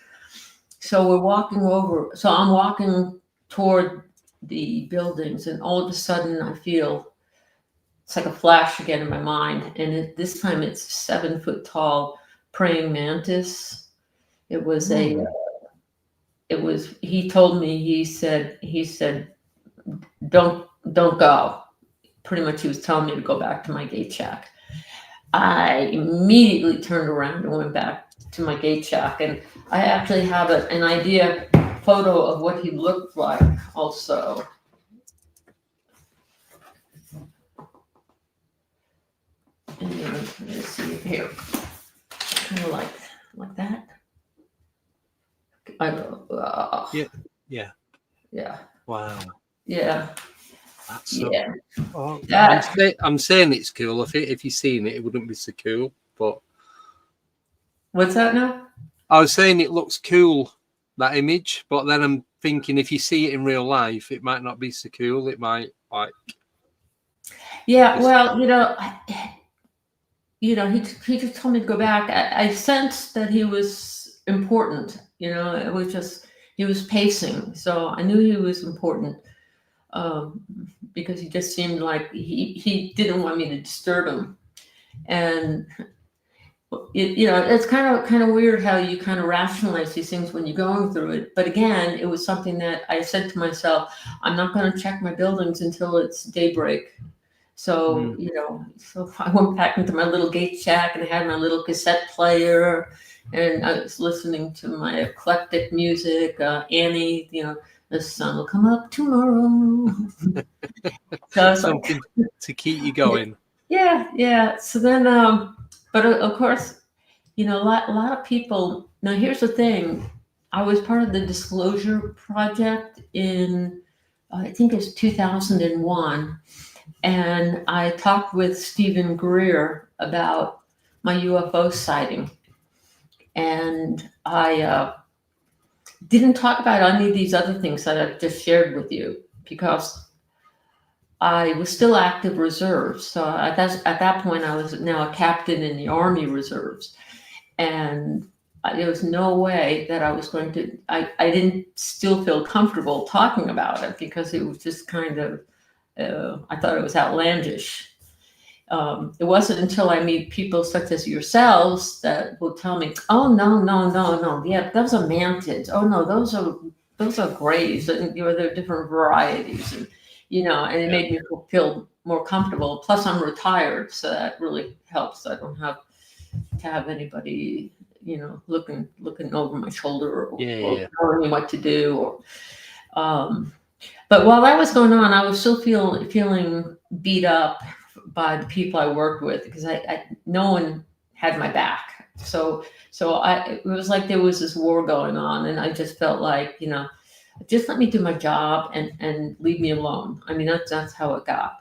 so we're walking over. So I'm walking toward the buildings, and all of a sudden I feel it's like a flash again in my mind. And this time it's a 7-foot tall praying mantis. It was he told me, he said, don't go. Pretty much he was telling me to go back to my gate shack. I immediately turned around and went back to my gate shack. And I actually have an idea photo of what he looked like also. And let me see here. Kind of like that. Yeah. Wow. Yeah. That's Yeah. Oh, Yeah. I'm saying it's cool. If you've seen it, it wouldn't be so cool. But What's that now? I was saying it looks cool, that image. But then I'm thinking if you see it in real life, it might not be so cool. It might Yeah. Well, he just told me to go back. I sensed that he was important. It was just he was pacing, so I knew he was important. Because he just seemed like he didn't want me to disturb him, and it's kind of weird how you kind of rationalize these things when you're going through it. But again, it was something that I said to myself, I'm not going to check my buildings until it's daybreak. So so I went back into my little gate shack, and I had my little cassette player, and I was listening to my eclectic music, Annie, the sun will come up tomorrow. So something to keep you going. Yeah. So then, but of course, a lot of people. Now, here's the thing: I was part of the disclosure project in, I think it was 2001, and I talked with Stephen Greer about my UFO sighting, and I didn't talk about any of these other things that I've just shared with you because I was still active reserves. So at that point, I was now a captain in the Army Reserves. And there was no way that I was going to, I didn't still feel comfortable talking about it because it was just kind of, I thought it was outlandish. It wasn't until I meet people such as yourselves that will tell me, oh, no. Yeah, those are mantids. Oh, no, those are grays. And there are different varieties. And, and it made me feel more comfortable. Plus, I'm retired, so that really helps. I don't have to have anybody, looking over my shoulder or telling me what to do. But while that was going on, I was still feeling beat up by the people I worked with because no one had my back. So it was like there was this war going on, and I just felt like, just let me do my job and leave me alone. I mean, that's how it got.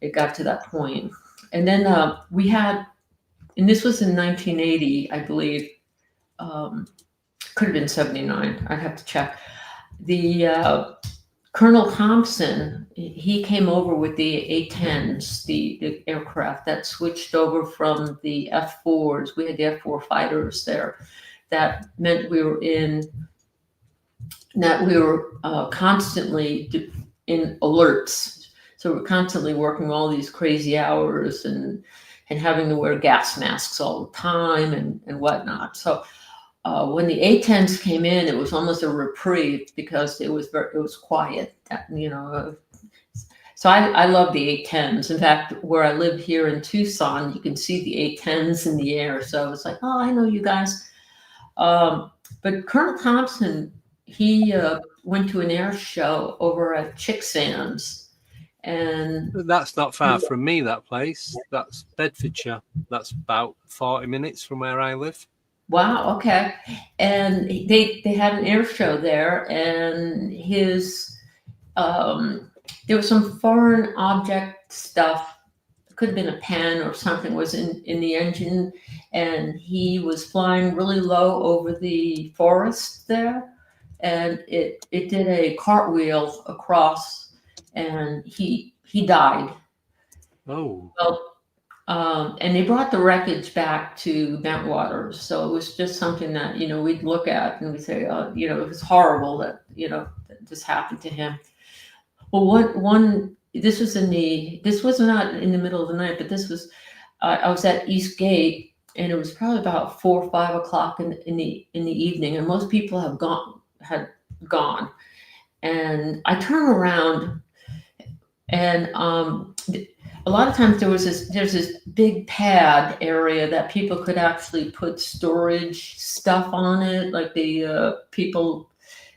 It got to that point. And then we had, and this was in 1980, I believe, could have been 79. I'd have to check. The Colonel Thompson, he came over with the A-10s, the aircraft that switched over from the F-4s. We had the F-4 fighters there. That meant we were constantly in alerts. So we're constantly working all these crazy hours and having to wear gas masks all the time and whatnot. So when the A-10s came in, it was almost a reprieve because it was quiet, So I love the A-10s. In fact, where I live here in Tucson, you can see the A-10s in the air. So I was like, oh, I know you guys. But Colonel Thompson, he went to an air show over at Chicksands. And that's not far from me, that place. That's Bedfordshire. That's about 40 minutes from where I live. Wow, okay. And they had an air show there, and there was some foreign object stuff. It could have been a pen or something was in the engine, and he was flying really low over the forest there. and it did a cartwheel across, and he died. Oh. Well, and they brought the wreckage back to Bentwaters, so it was just something that we'd look at and we'd say, oh, it was horrible that that this happened to him. Well, this was not in the middle of the night, but this was I was at East Gate, and it was probably about 4 or 5 o'clock in the evening, and most people had gone, and I turn around, and a lot of times there's this big pad area that people could actually put storage stuff on it, like the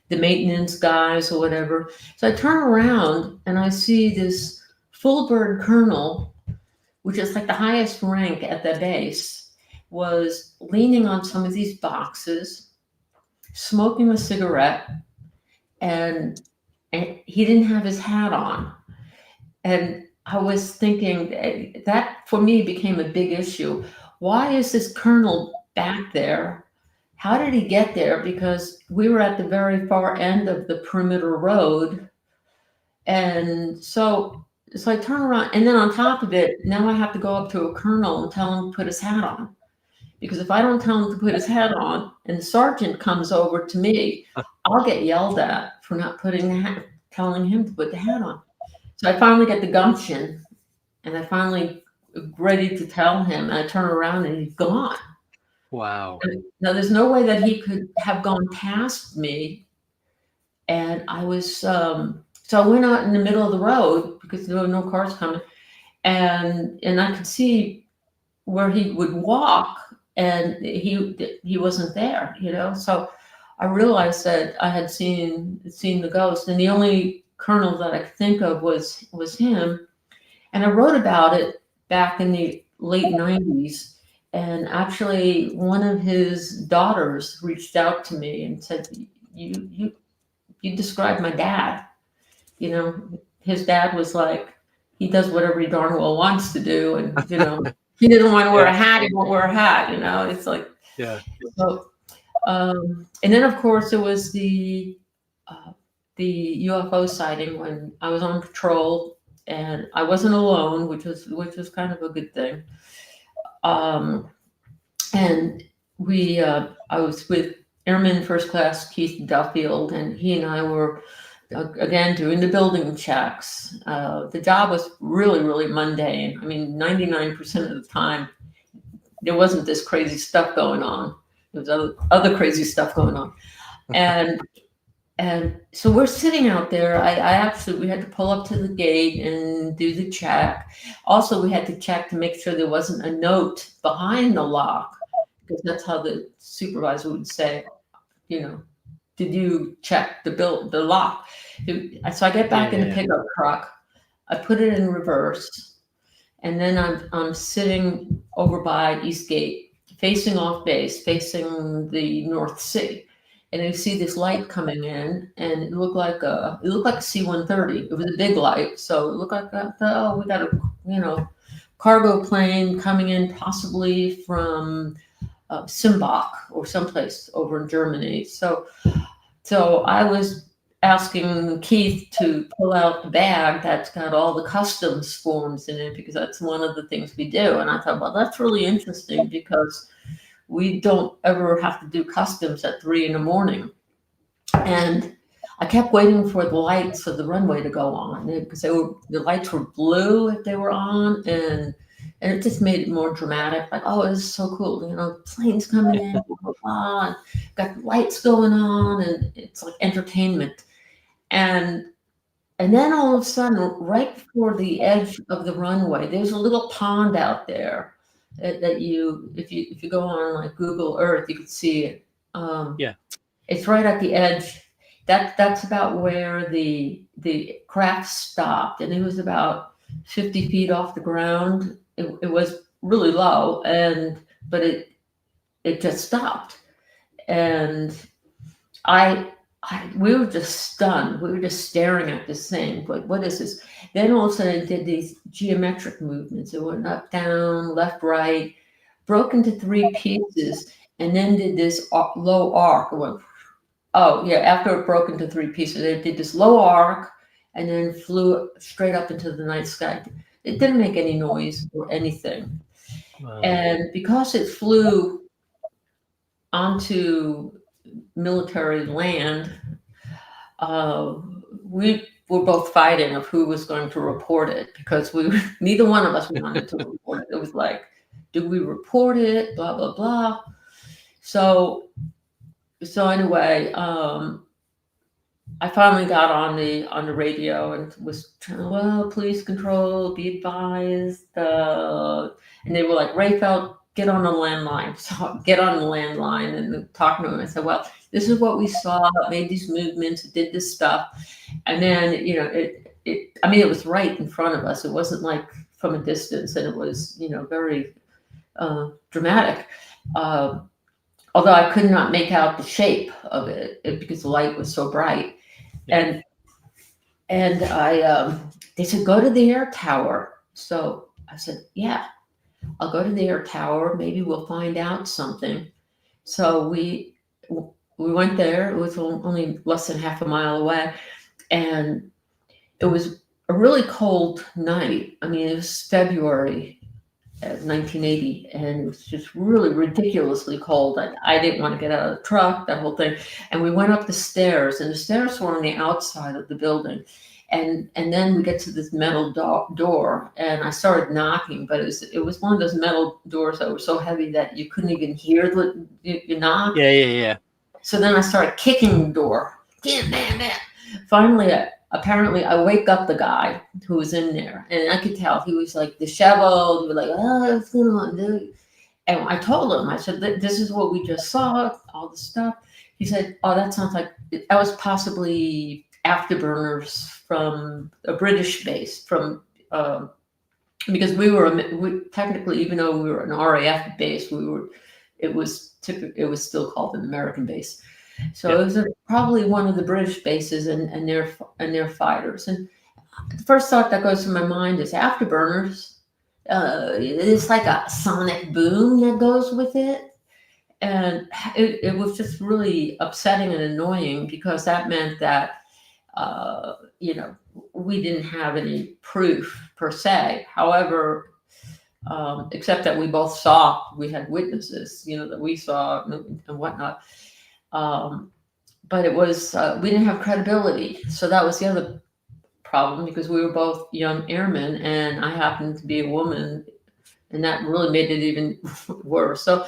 maintenance guys or whatever. So I turn around and I see this full bird colonel, which is like the highest rank at the base, was leaning on some of these boxes, smoking a cigarette, and he didn't have his hat on. And I was thinking that for me became a big issue. Why is this colonel back there? How did he get there? Because we were at the very far end of the perimeter road. And so I turn around, and then on top of it, now I have to go up to a colonel and tell him to put his hat on. Because if I don't tell him to put his hat on and the sergeant comes over to me, I'll get yelled at for not telling him to put the hat on. So I finally get the gumption, and I finally ready to tell him, and I turn around and he's gone. Wow. Now there's no way that he could have gone past me. And I was, so I went out in the middle of the road because there were no cars coming, and I could see where he would walk, and he wasn't there, So I realized that I had seen the ghost, and the only colonel that I could think of was him. And I wrote about it back in the late 90s. And actually, one of his daughters reached out to me and said, "You described my dad. His dad was like, he does whatever he darn well wants to do, and he didn't want to wear a hat. He won't wear a hat. It's like, yeah." So, and then of course there was the UFO sighting when I was on patrol, and I wasn't alone, which was kind of a good thing. And I was with Airman First Class Keith Duffield, and he and I were again doing the building checks. The job was really, really mundane. I mean, 99% of the time, there wasn't this crazy stuff going on. There was other crazy stuff going on, and so we're sitting out there. We had to pull up to the gate and do the check. Also, we had to check to make sure there wasn't a note behind the lock, because that's how the supervisor would say, did you check the lock? So I get back in the pickup truck. I put it in reverse, and then I'm sitting over by East Gate, facing off base, facing the North Sea. And you see this light coming in, and it looked like a C-130. It was a big light, so it looked like we got a cargo plane coming in, possibly from Simbach or someplace over in Germany. So I was asking Keith to pull out the bag that's got all the customs forms in it, because that's one of the things we do. And I thought, well, that's really interesting, because we don't ever have to do customs at 3 a.m. And I kept waiting for the lights of the runway to go on, because the lights were blue if they were on, and it just made it more dramatic. Like, oh, this is so cool, planes coming in, blah, blah, blah, and got lights going on, and it's like entertainment. And then all of a sudden, right before the edge of the runway, there's a little pond out there that if you go on like Google Earth, you can see it. It's right at the edge. That's about where the craft stopped, and it was about 50 feet off the ground. It was really low, but it just stopped, and we were just stunned. We were just staring at this thing. Like, what is this? Then all of a sudden it did these geometric movements. It went up, down, left, right, broke into 3 pieces, and then did this low arc. It went Oh yeah, after it broke into three pieces, it did this low arc and then flew straight up into the night sky. It didn't make any noise or anything. Wow. And because it flew onto military land, we were both fighting of who was going to report it, because neither one of us wanted to report it. It was like, do we report it? Blah blah blah. So anyway, I finally got on the radio and was trying, well, police control, be advised, and they were like, Rehfeldt, get on the landline. So get on the landline and talking to him. I said, well, this is what we saw. It made these movements. It did this stuff, and then it was right in front of us. It wasn't like from a distance, and it was very dramatic. Although I could not make out the shape of it because the light was so bright. Yeah. And I they said, go to the air tower. So I said, yeah, I'll go to the air tower. Maybe we'll find out something. So we went there. It was only less than half a mile away. And it was a really cold night. I mean, it was February 1980, and it was just really ridiculously cold. I didn't want to get out of the truck, that whole thing. And we went up the stairs, and the stairs were on the outside of the building. And then we get to this metal door, and I started knocking, but it was one of those metal doors that were so heavy that you couldn't even hear the knock. Yeah. So then I started kicking the door. Bam, bam, bam. Finally, apparently, I wake up the guy who was in there, and I could tell he was like disheveled. He was like, "Oh, what's going on, dude?" And I told him, I said, "This is what we just saw, all the stuff." He said, "Oh, that sounds like that was possibly afterburners from a British base, from because we technically, even though we were an RAF base, it was still called an American base." So yeah. It was probably one of the British bases and their fighters. And the first thought that goes through my mind is afterburners. It's like a sonic boom that goes with it. And it was just really upsetting and annoying, because that meant that, we didn't have any proof per se. However, except that we both we had witnesses, that we saw and whatnot. But it was, we didn't have credibility. So that was the other problem, because we were both young airmen, and I happened to be a woman, and that really made it even worse. So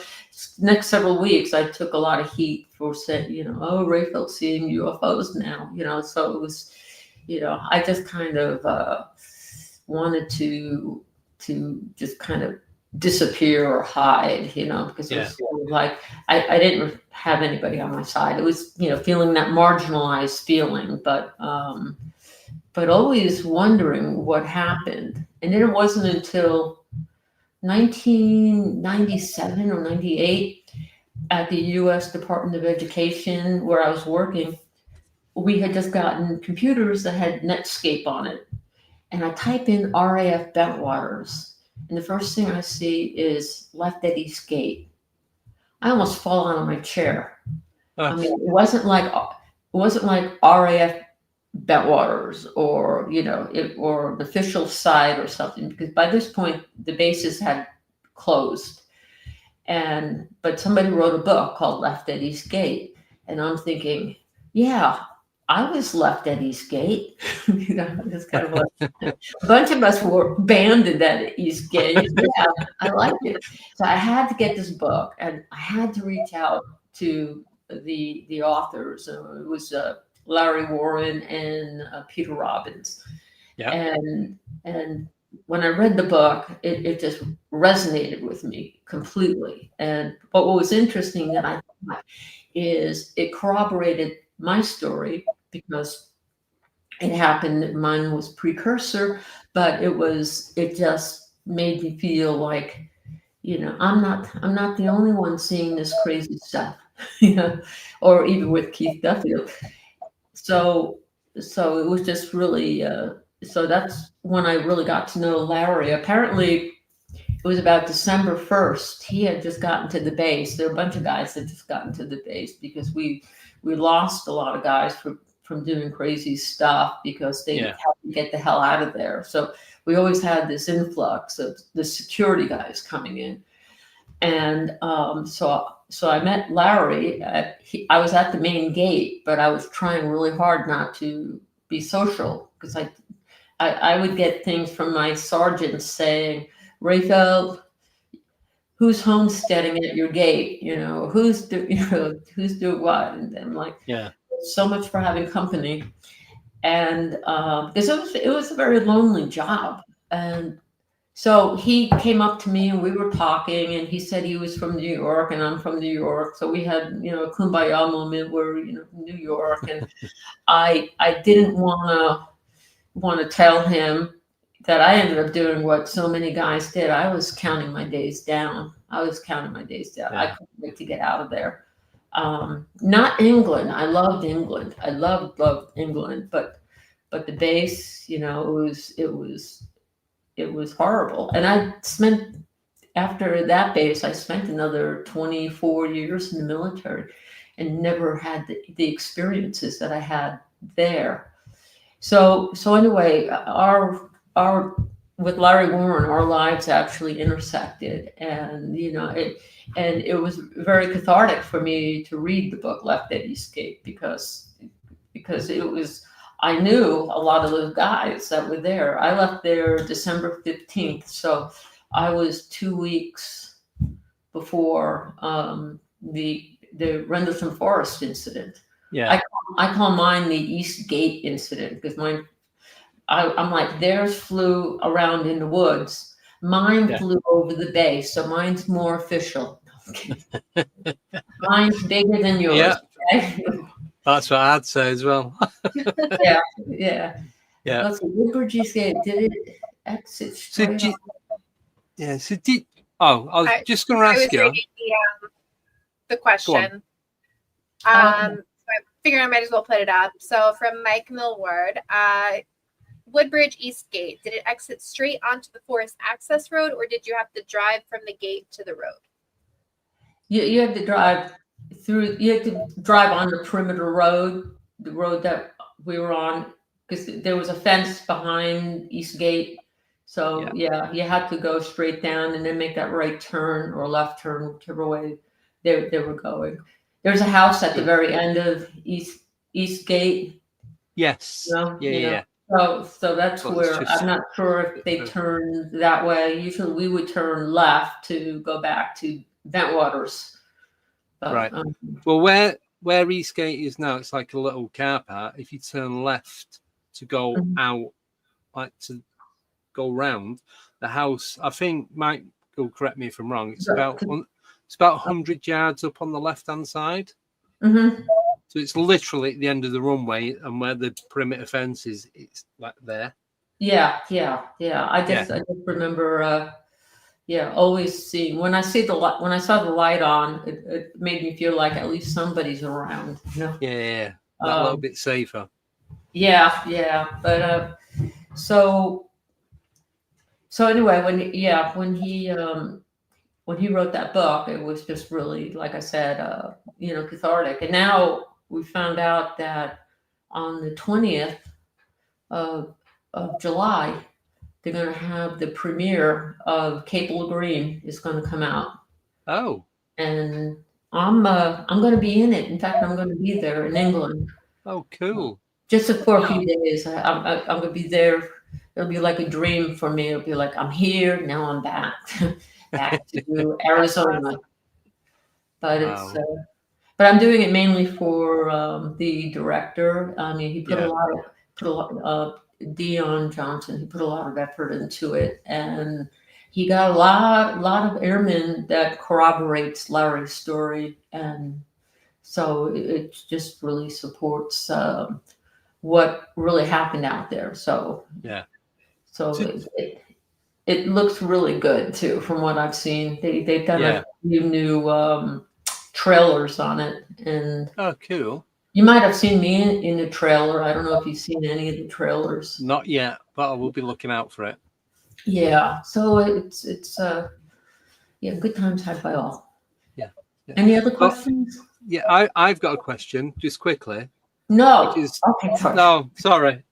next several weeks, I took a lot of heat for saying, oh, Rehfeldt seeing UFOs now, so it was, I just kind of wanted to just kind of disappear or hide, because it was sort of like I didn't have anybody on my side. It was, feeling that marginalized feeling, but always wondering what happened. And then it wasn't until 1997 or 98 at the U.S. Department of Education, where I was working, we had just gotten computers that had Netscape on it. And I type in RAF Bentwaters, and the first thing I see is left at East Gate. I almost fall out of my chair. I mean, it wasn't like RAF Bentwaters or or the official site or something, because by this point the bases had closed. But somebody wrote a book called Left at East Gate, and I'm thinking, yeah, I was left at East Gate. It's kind of like a bunch of us were banded at East Gate. Yeah, I liked it. So I had to get this book, and I had to reach out to the authors. It was Larry Warren and Peter Robbins. Yeah. And when I read the book, it just resonated with me completely. But what was interesting that I thought is it corroborated my story, because it happened. Mine was precursor, but it just made me feel like, I'm not the only one seeing this crazy stuff, or even with Keith Duffield. So it was just really, so that's when I really got to know Larry. Apparently it was about December 1st. He had just gotten to the base. There were a bunch of guys that just gotten to the base, because we lost a lot of guys from doing crazy stuff because they Yeah. had to get the hell out of there. So we always had this influx of the security guys coming in. And so I met Larry. I was at the main gate, but I was trying really hard not to be social because I would get things from my sergeants saying, Rehfeldt, who's homesteading at your gate? Who's doing what? And I'm like, Yeah. so much for having company. And because it was a very lonely job. And so he came up to me and we were talking, and he said he was from New York and I'm from New York. So we had, a kumbaya moment where, New York. And I didn't want to tell him that I ended up doing what so many guys did. I was counting my days down. Yeah. I couldn't wait to get out of there. Not England. I loved England. I loved England, but the base, it was horrible. And after that base, I spent another 24 years in the military and never had the experiences that I had there. So anyway, our with Larry Warren, our lives actually intersected, and it was very cathartic for me to read the book Left at Eastgate because it was. I knew a lot of those guys that were there. I left there December 15th, so I was 2 weeks before the Rendlesham Forest incident. Yeah. I call mine the East Gate incident because I'm like, theirs flew around in the woods. Mine flew over the base, so mine's more official. Mine's bigger than yours. Yeah. Okay? That's what I'd say as well. Yeah. Yeah. So Woodbridge Eastgate, did it exit straight on? I was just going to ask you. The question. So I figured I might as well put it up. So from Mike Millward, Woodbridge Eastgate, did it exit straight onto the forest access road, or did you have to drive from the gate to the road? You had to drive through. You had to drive on the perimeter road, the road that we were on, because there was a fence behind Eastgate. So yeah, you had to go straight down and then make that right turn or left turn, whichever way they were going. There's a house at the very end of Eastgate. Yes. Yeah. So that's where I'm not sure if they turned that way. Usually we would turn left to go back to Bentwaters. But, right. Well, where Eastgate is now, it's like a little car park. If you turn left to go out, like to go round the house, I think Mike will correct me if I'm wrong. It's about 100 yards up on the left hand side. Mm-hmm. So it's literally at the end of the runway, and where the perimeter fence is, it's like there. Yeah. I just remember, always seeing when I saw the light on, it made me feel like at least somebody's around. Yeah, a little bit safer. Yeah. But so anyway, when he wrote that book, it was just really, like I said, cathartic. And now we found out that on the 20th of July, they're going to have the premiere of Acouple Green is going to come out. Oh. And I'm going to be in it. In fact, I'm going to be there in England. Oh, cool. Just for a few days. I'm going to be there. It'll be like a dream for me. It'll be like, I'm here, now I'm back. Back to Arizona. But it's but I'm doing it mainly for the director. I mean, he put a lot Dion Johnson, he put a lot of effort into it, and he got a lot of airmen that corroborates Larry's story, and so it just really supports what really happened out there. So it looks really good too, from what I've seen. They've done a few new trailers on it, and cool. You might have seen me in the trailer. I don't know if you've seen any of the trailers. Not yet, but I will be looking out for it. Yeah, so it's good times had by all. Yeah. Any other questions? Yeah, I've got a question, just quickly. No. Which is, Okay, sorry. no, sorry.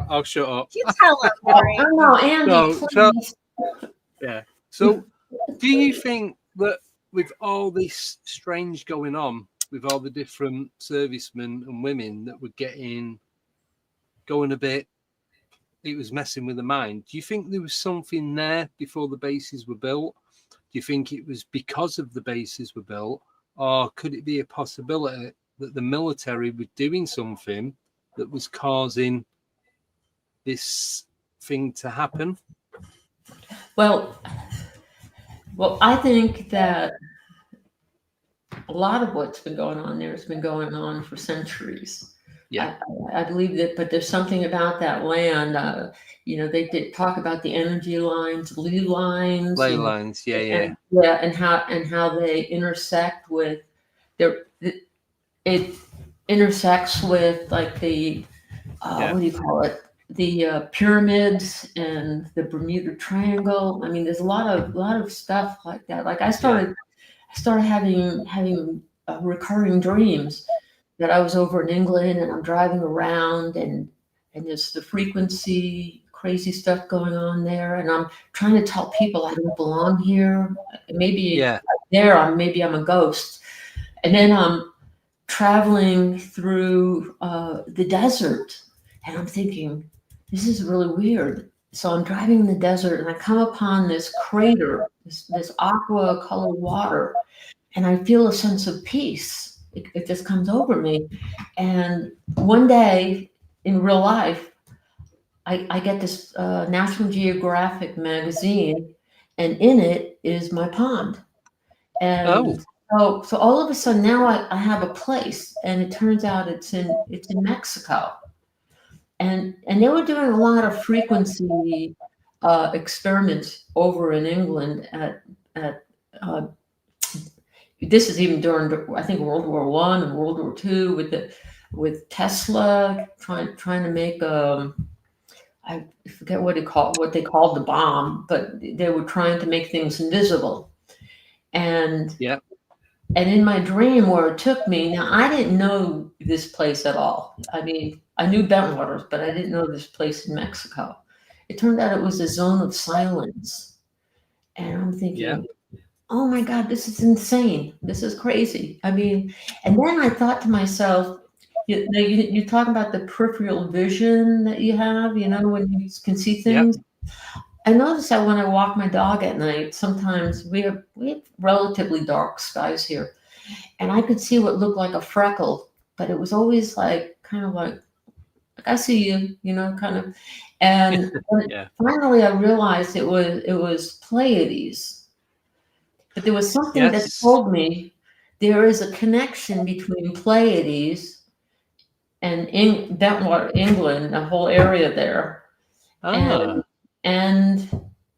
I'll shut up. You tell them, Lori. Oh, no, Andy, please. Yeah. So, do you think that with all this strange going on, with all the different servicemen and women that were going a bit, it was messing with the mind. Do you think there was something there before the bases were built? Do you think it was because of the bases were built? Or could it be a possibility that the military were doing something that was causing this thing to happen? Well, I think that a lot of what's been going on there has been going on for centuries. Yeah, I believe that, but there's something about that land. They did talk about the energy lines, ley lines, and how they intersect with it intersects with like the what do you call it? The pyramids and the Bermuda Triangle. I mean, there's a lot of stuff like that. Like I started having recurring dreams that I was over in England and I'm driving around and there's the frequency, crazy stuff going on there, and I'm trying to tell people I don't belong here. Maybe maybe I'm a ghost, and then I'm traveling through the desert, and I'm thinking, this is really weird. So I'm driving in the desert and I come upon this crater, this aqua colored water, and I feel a sense of peace. It just comes over me. And one day in real life, I get this National Geographic magazine, and in it is my pond. And so all of a sudden now I have a place, and it turns out it's in Mexico. And they were doing a lot of frequency experiments over in England at this is even during, I think, World War I and World War II with Tesla trying to make I forget what they called the bomb, but they were trying to make things invisible. And in my dream where it took me, now I didn't know this place at all. I mean, I knew Bentwaters, but I didn't know this place in Mexico. It turned out it was a zone of silence. And I'm thinking, oh my God, this is insane. This is crazy. I mean, and then I thought to myself, you talk about the peripheral vision that you have, when you can see things. I notice that when I walk my dog at night, sometimes we have relatively dark skies here, and I could see what looked like a freckle, but it was always like kind of like I see you, kind of. And finally, I realized it was Pleiades, but there was something that told me there is a connection between Pleiades and Bentwater, England, the whole area there, and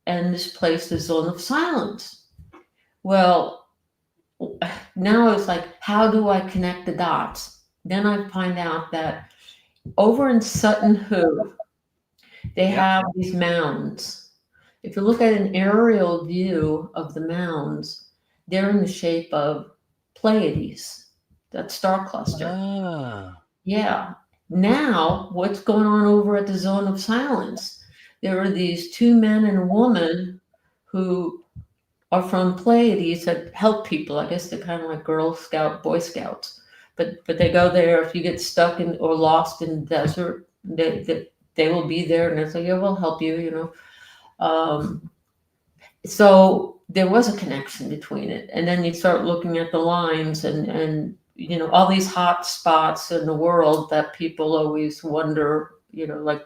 this place, the Zone of Silence. Well, now it's like, how do I connect the dots? Then I find out that over in Sutton Hoo, they have these mounds. If you look at an aerial view of the mounds, they're in the shape of Pleiades, that star cluster. Yeah. Now, what's going on over at the Zone of Silence? There are these two men and a woman who are from Pleiades that help people. I guess they're kind of like Girl Scout, Boy Scouts. But they go there. If you get stuck in or lost in the desert, they will be there, and they say, yeah, we'll help you, So there was a connection between it. And then you start looking at the lines and all these hot spots in the world that people always wonder, like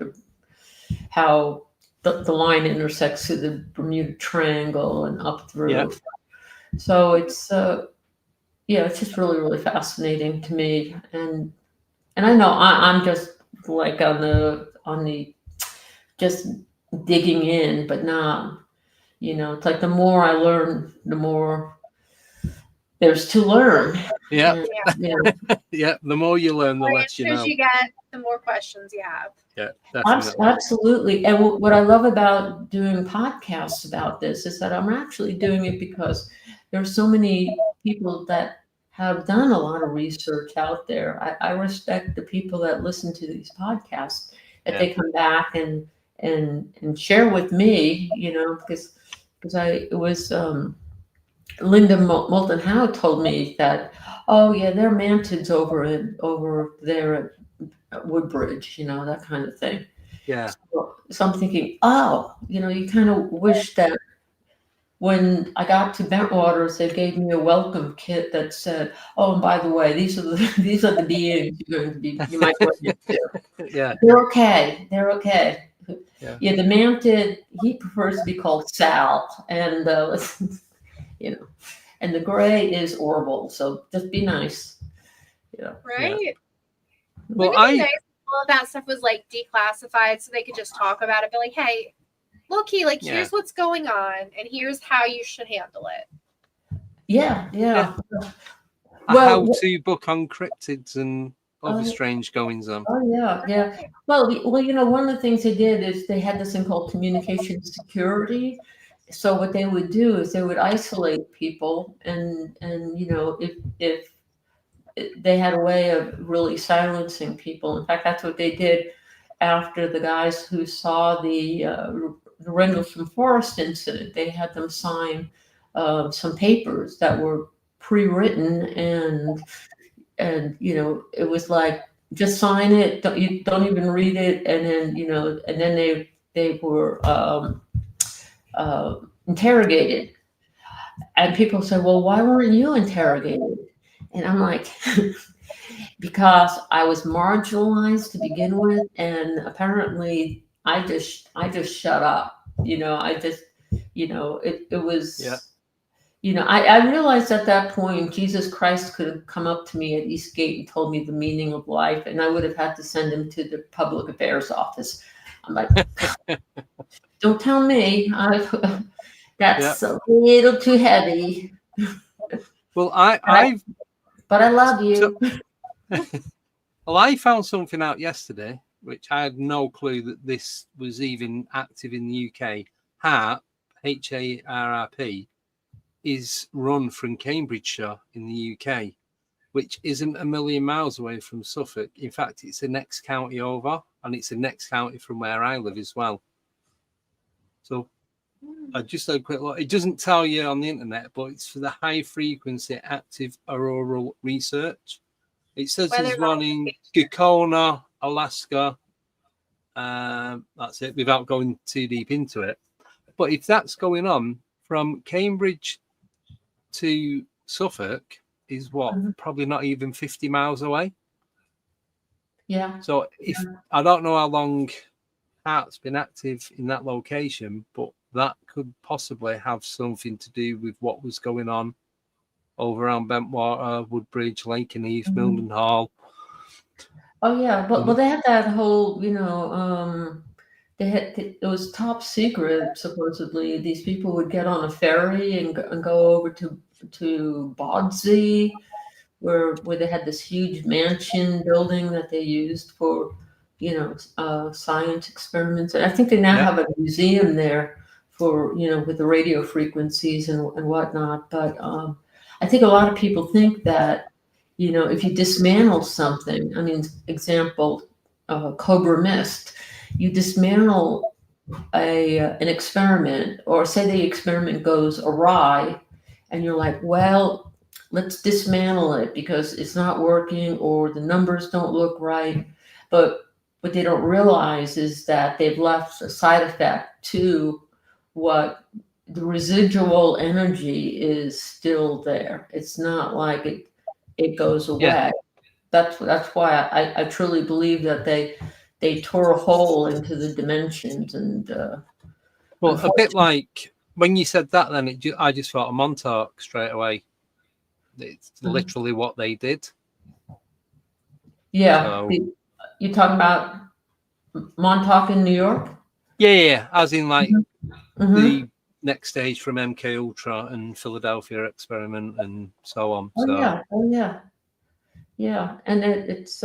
how the line intersects through the Bermuda Triangle and up through. Yeah. So it's it's just really, really fascinating to me. And I know I'm just like on the just digging in, but not, it's like the more I learn, the more there's to learn. Yeah. The more you learn, the less you know. You get, the more questions you have. Yeah, definitely. Absolutely. And what I love about doing podcasts about this is that I'm actually doing it because there's so many people that have done a lot of research out there. I respect the people that listen to these podcasts, that they come back and share with me, because it was Linda Moulton Howe told me that, oh yeah, there are mantids over there at Woodbridge, that kind of thing. Yeah. So I'm thinking, oh, you kind of wish that when I got to Bentwaters, they gave me a welcome kit that said, "Oh, and by the way, these are the beings you're going to be. You might run into. Yeah, They're okay. They're okay." Yeah. The mantid, he prefers to be called Sal, and and the gray is Orville. So just be nice. Right. Well, Wouldn't it be nice if all of that stuff was like declassified so they could just talk about it, be like, hey, low key, like here's what's going on and here's how you should handle it. Yeah. A how-to book on cryptids and other strange goings on. Oh yeah. Well, one of the things they did is they had this thing called communication security. So what they would do is they would isolate people, and if they had a way of really silencing people. In fact, that's what they did after the guys who saw the Rendlesham Forest incident. They had them sign some papers that were pre-written, and it was like, just sign it. You don't even read it, and then they were interrogated, and people said, "Well, why weren't you interrogated?" And I'm like, because I was marginalized to begin with, and apparently I just shut up. It was. Yeah. I realized at that point, Jesus Christ could have come up to me at Eastgate and told me the meaning of life, and I would have had to send him to the public affairs office. I'm like, don't tell me. That's a little too heavy. Well, but I love you. Well, I found something out yesterday, which I had no clue that this was even active in the UK. HARP, HARRP, is run from Cambridgeshire in the UK, which isn't a million miles away from Suffolk. In fact, it's the next county over, and it's the next county from where I live as well. So I just had a quick look. It doesn't tell you on the internet, but it's for the high frequency active auroral research. It says there's one in Gakona, Alaska. That's it, without going too deep into it. But if that's going on from Cambridge to Suffolk, is probably not even 50 miles away. Yeah. So I don't know how long HART's been active in that location, but that could possibly have something to do with what was going on over around Bentwater, Woodbridge, Lakenheath, Mildenhall. Oh yeah, well they had that whole, it was top secret. Supposedly, these people would get on a ferry and go over to Bodsey, where they had this huge mansion building that they used for, science experiments. And I think they now have a museum there for, with the radio frequencies and whatnot. But I think a lot of people think that, if you dismantle something, example, Cobra Mist, you dismantle an experiment, or say the experiment goes awry, and you're like, well, let's dismantle it because it's not working or the numbers don't look right. But what they don't realize is that they've left a side effect to what the residual energy is still there. It's not like it goes away. Yeah. That's why I truly believe that they tore a hole into the dimensions. And well, a bit like when you said that, then I just thought of Montauk straight away. It's literally what they did. Yeah. So, you're talking about Montauk in New York? Yeah. As in like the next stage from MK Ultra and Philadelphia experiment and so on. Yeah. And it's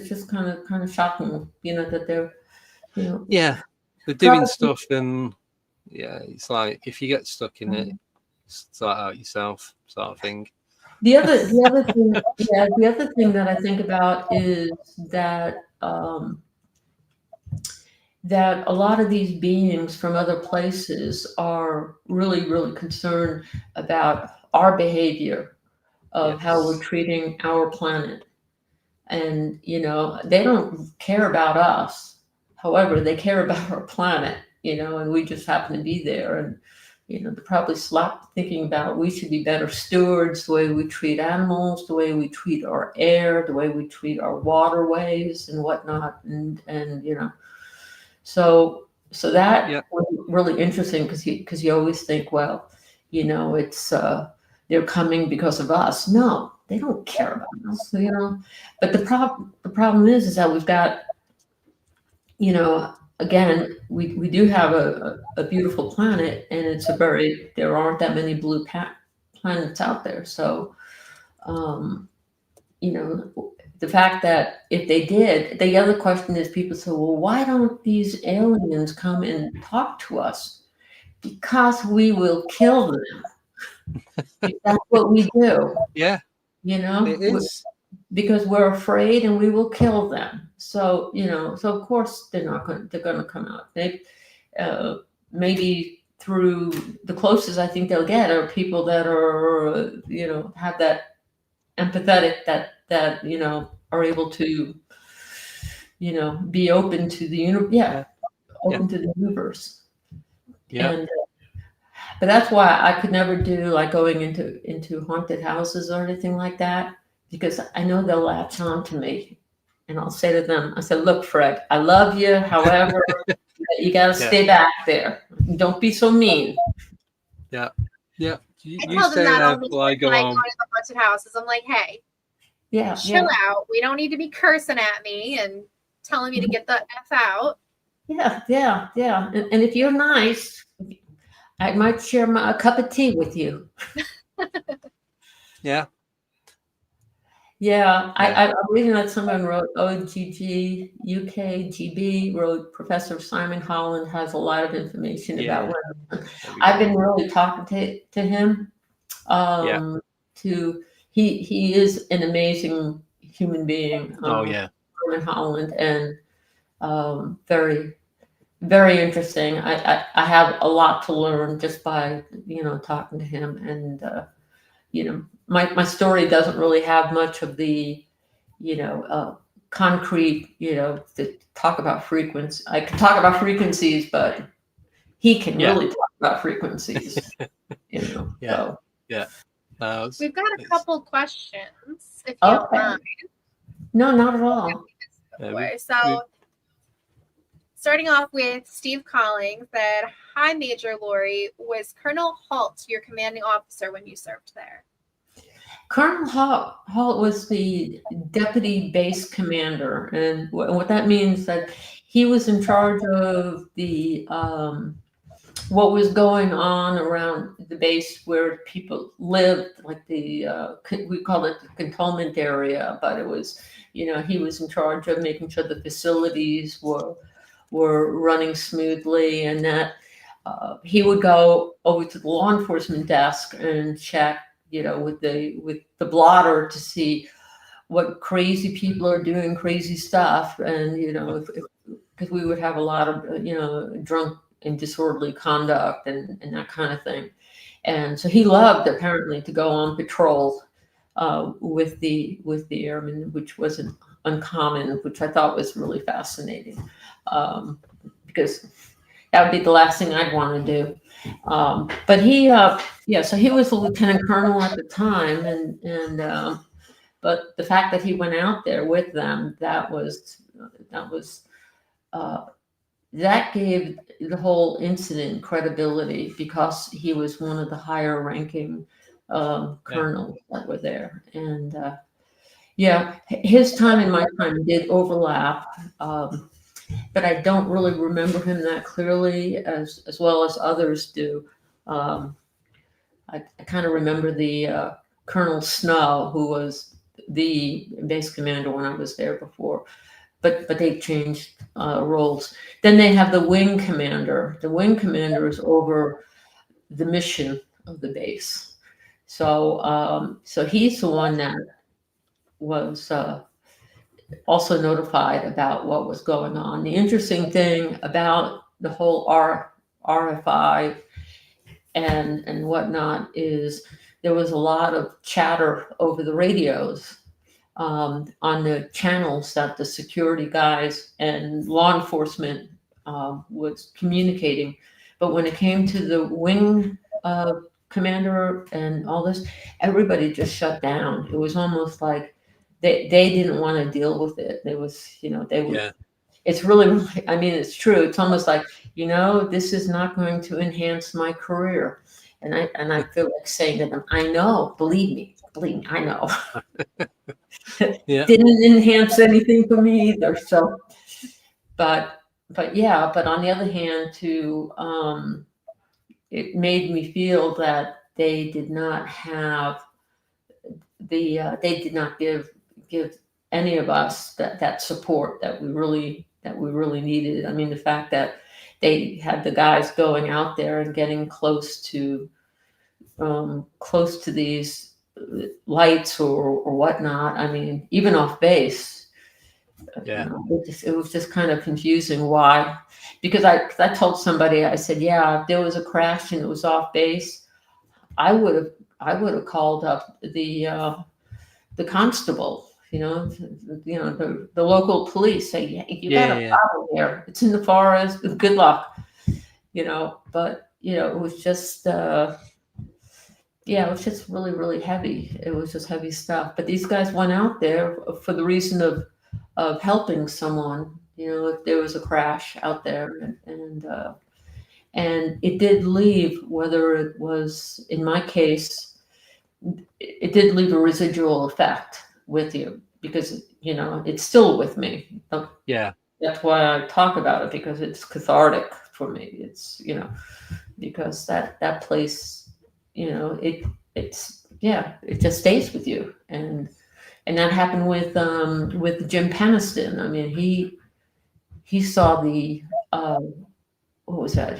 just kind of shocking, that they're, they're doing stuff, and it's like if you get stuck in it, sort out yourself, sort of thing. The other thing, yeah, the other thing that I think about is that that a lot of these beings from other places are really, really concerned about our behavior of how we're treating our planet. And, you know, they don't care about us. However, they care about our planet, you know, and we just happen to be there. And, you know, they're probably thinking about we should be better stewards, the way we treat animals, the way we treat our air, the way we treat our waterways and whatnot. And you know, so that was really interesting because you always think, well, you know, it's they're coming because of us. No, they don't care about us, you know. But the problem is that we've got, you know, again, we do have a beautiful planet, and it's there aren't that many blue planets out there. So, you know, the fact that if they did, the other question is people say, well, why don't these aliens come and talk to us? Because we will kill them. That's what we do. Yeah. You know, it is. Because we're afraid and we will kill them. So, you know, so of course they're going to come out. They maybe through the closest I think they'll get are people that are, you know, have that empathetic, that, you know, are able to, you know, be open to the universe. Open to the universe. Yeah. And, but that's why I could never do like going into haunted houses or anything like that, because I know they'll latch on to me. And I'll say to them, I said, look, Fred, I love you. However, you got to stay back there. Don't be so mean. Yeah. Yeah. I tell them that all the time when I go into the haunted houses. I'm like, hey, chill out. We don't need to be cursing at me and telling me to get the F out. Yeah. And if you're nice, I might share a cup of tea with you. Yeah. Yeah, I'm reading that someone wrote OGG UKGB wrote Professor Simon Holland has a lot of information about women. I've been really talking to him. He is an amazing human being. Simon Holland, and very, very interesting. I have a lot to learn just by, you know, talking to him. And you know, my story doesn't really have much of the, you know, concrete, you know, to talk about frequency. I can talk about frequencies, but he can really talk about frequencies. You know. So. We've got a couple questions, if you don't mind. No, not at all. So, starting off with Steve Collins said, "Hi, Major Lori. Was Colonel Halt your commanding officer when you served there?" Colonel Halt was the deputy base commander, and what that means that he was in charge of the what was going on around the base where people lived, like the we call it the cantonment area, but it was, you know, he was in charge of making sure the facilities were running smoothly, and that he would go over to the law enforcement desk and check, you know, with the blotter to see what crazy people are doing crazy stuff, and you know, because we would have a lot of, you know, drunk and disorderly conduct and that kind of thing. And so he loved apparently to go on patrol with the airmen, which wasn't uncommon, which I thought was really fascinating, because that would be the last thing I'd want to do. But he, so he was a lieutenant colonel at the time, and but the fact that he went out there with them, that gave the whole incident credibility, because he was one of the higher ranking colonels that were there. And his time and my time did overlap, but I don't really remember him that clearly as well as others do. I kind of remember the Colonel Snow, who was the base commander when I was there before. But they changed roles. Then they have the wing commander. The wing commander is over the mission of the base. So so he's the one that was also notified about what was going on. The interesting thing about the whole RFI and whatnot is there was a lot of chatter over the radios on the channels that the security guys and law enforcement was communicating. But when it came to the wing commander and all this, everybody just shut down. It was almost like they didn't want to deal with it. There was, they would. Yeah. It's really, I mean, it's true. It's almost like, this is not going to enhance my career. And I feel like saying to them, I know, believe me, I know. Yeah. Didn't enhance anything for me either. So, but on the other hand, too, it made me feel that they did not have they did not give any of us that support that we really needed. I mean, the fact that they had the guys going out there and getting close to these lights or whatnot. I mean, even off base. Yeah. It was just kind of confusing why, because I told somebody, I said, yeah, if there was a crash and it was off base, I would have called up the constable, the local police, say, yeah, you got a problem here. It's in the forest. Good luck, but it was just, it was just really, really heavy. It was just heavy stuff. But these guys went out there for the reason of helping someone, if there was a crash out there, and it did leave, whether it was, in my case, it did leave a residual effect with you, because it's still with me. Yeah. That's why I talk about it, because it's cathartic for me. It's because that place, it just stays with you. And that happened with Jim Peniston. I mean, he saw the what was that?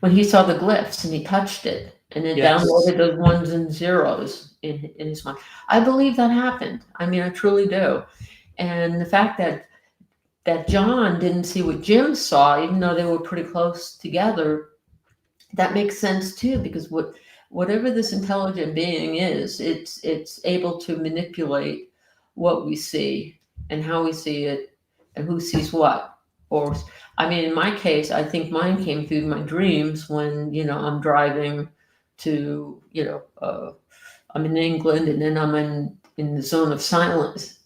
When he saw the glyphs and he touched it and it downloaded those ones and zeros in his mind. I believe that happened. I mean, I truly do. And the fact that John didn't see what Jim saw, even though they were pretty close together, that makes sense too, because whatever this intelligent being is, it's able to manipulate what we see and how we see it and who sees what. Or, I mean, in my case, I think mine came through my dreams when, I'm driving to, I'm in England, and then I'm in the zone of silence,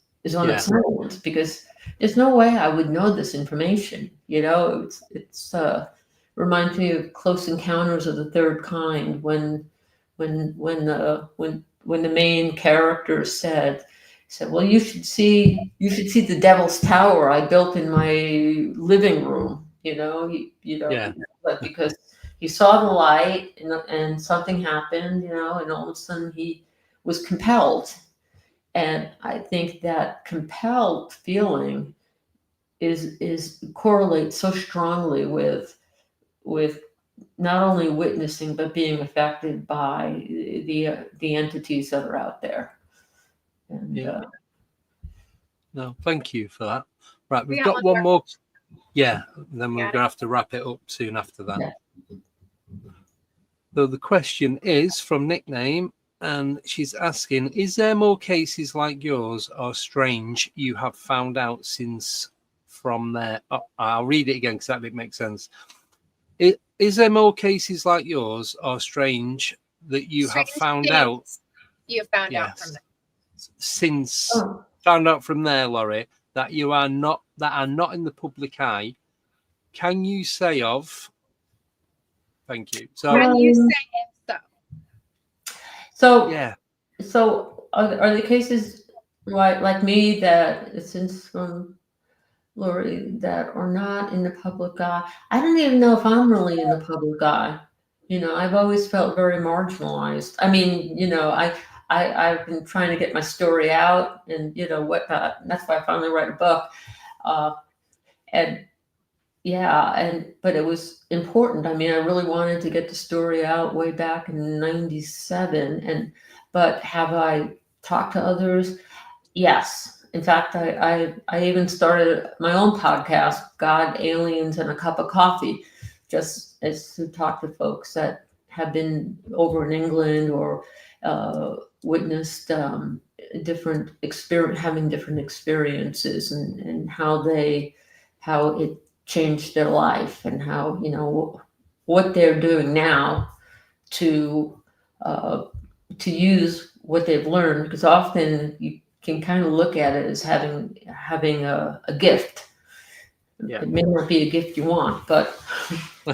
because there's no way I would know this information. It's reminds me of Close Encounters of the Third Kind, when the main character said, well, you should see the Devil's Tower I built in my living room, but because he saw the light and something happened, and all of a sudden he was compelled. And I think that compelled feeling is correlates so strongly with not only witnessing but being affected by the entities that are out there. And, no, thank you for that. Right, we've got one more. Yeah, then we're going to have to wrap it up soon after that. Yeah. So the question is from Nickname, and she's asking, is there more cases like yours or strange you have found out since from there? Oh, I'll read it again because that didn't make sense. Is there more cases like yours or strange that you have found out? You found out from them. Since found out from there, Laurie, that are not in the public eye. Can you say of? Thank you. So can you say so? Yeah. So are the cases like me that since from Laurie that are not in the public eye? I don't even know if I'm really in the public eye. I've always felt very marginalized. I mean, I've been trying to get my story out and whatnot. And that's why I finally write a book. And yeah, but it was important. I mean, I really wanted to get the story out way back in '97, but have I talked to others? Yes. In fact, I even started my own podcast, God, Aliens, and a Cup of Coffee, just as to talk to folks that have been over in England or witnessed different having different experiences, and how it changed their life, and how, what they're doing now to use what they've learned, because often you can kind of look at it as having a gift. Yeah. It may not be a gift you want, but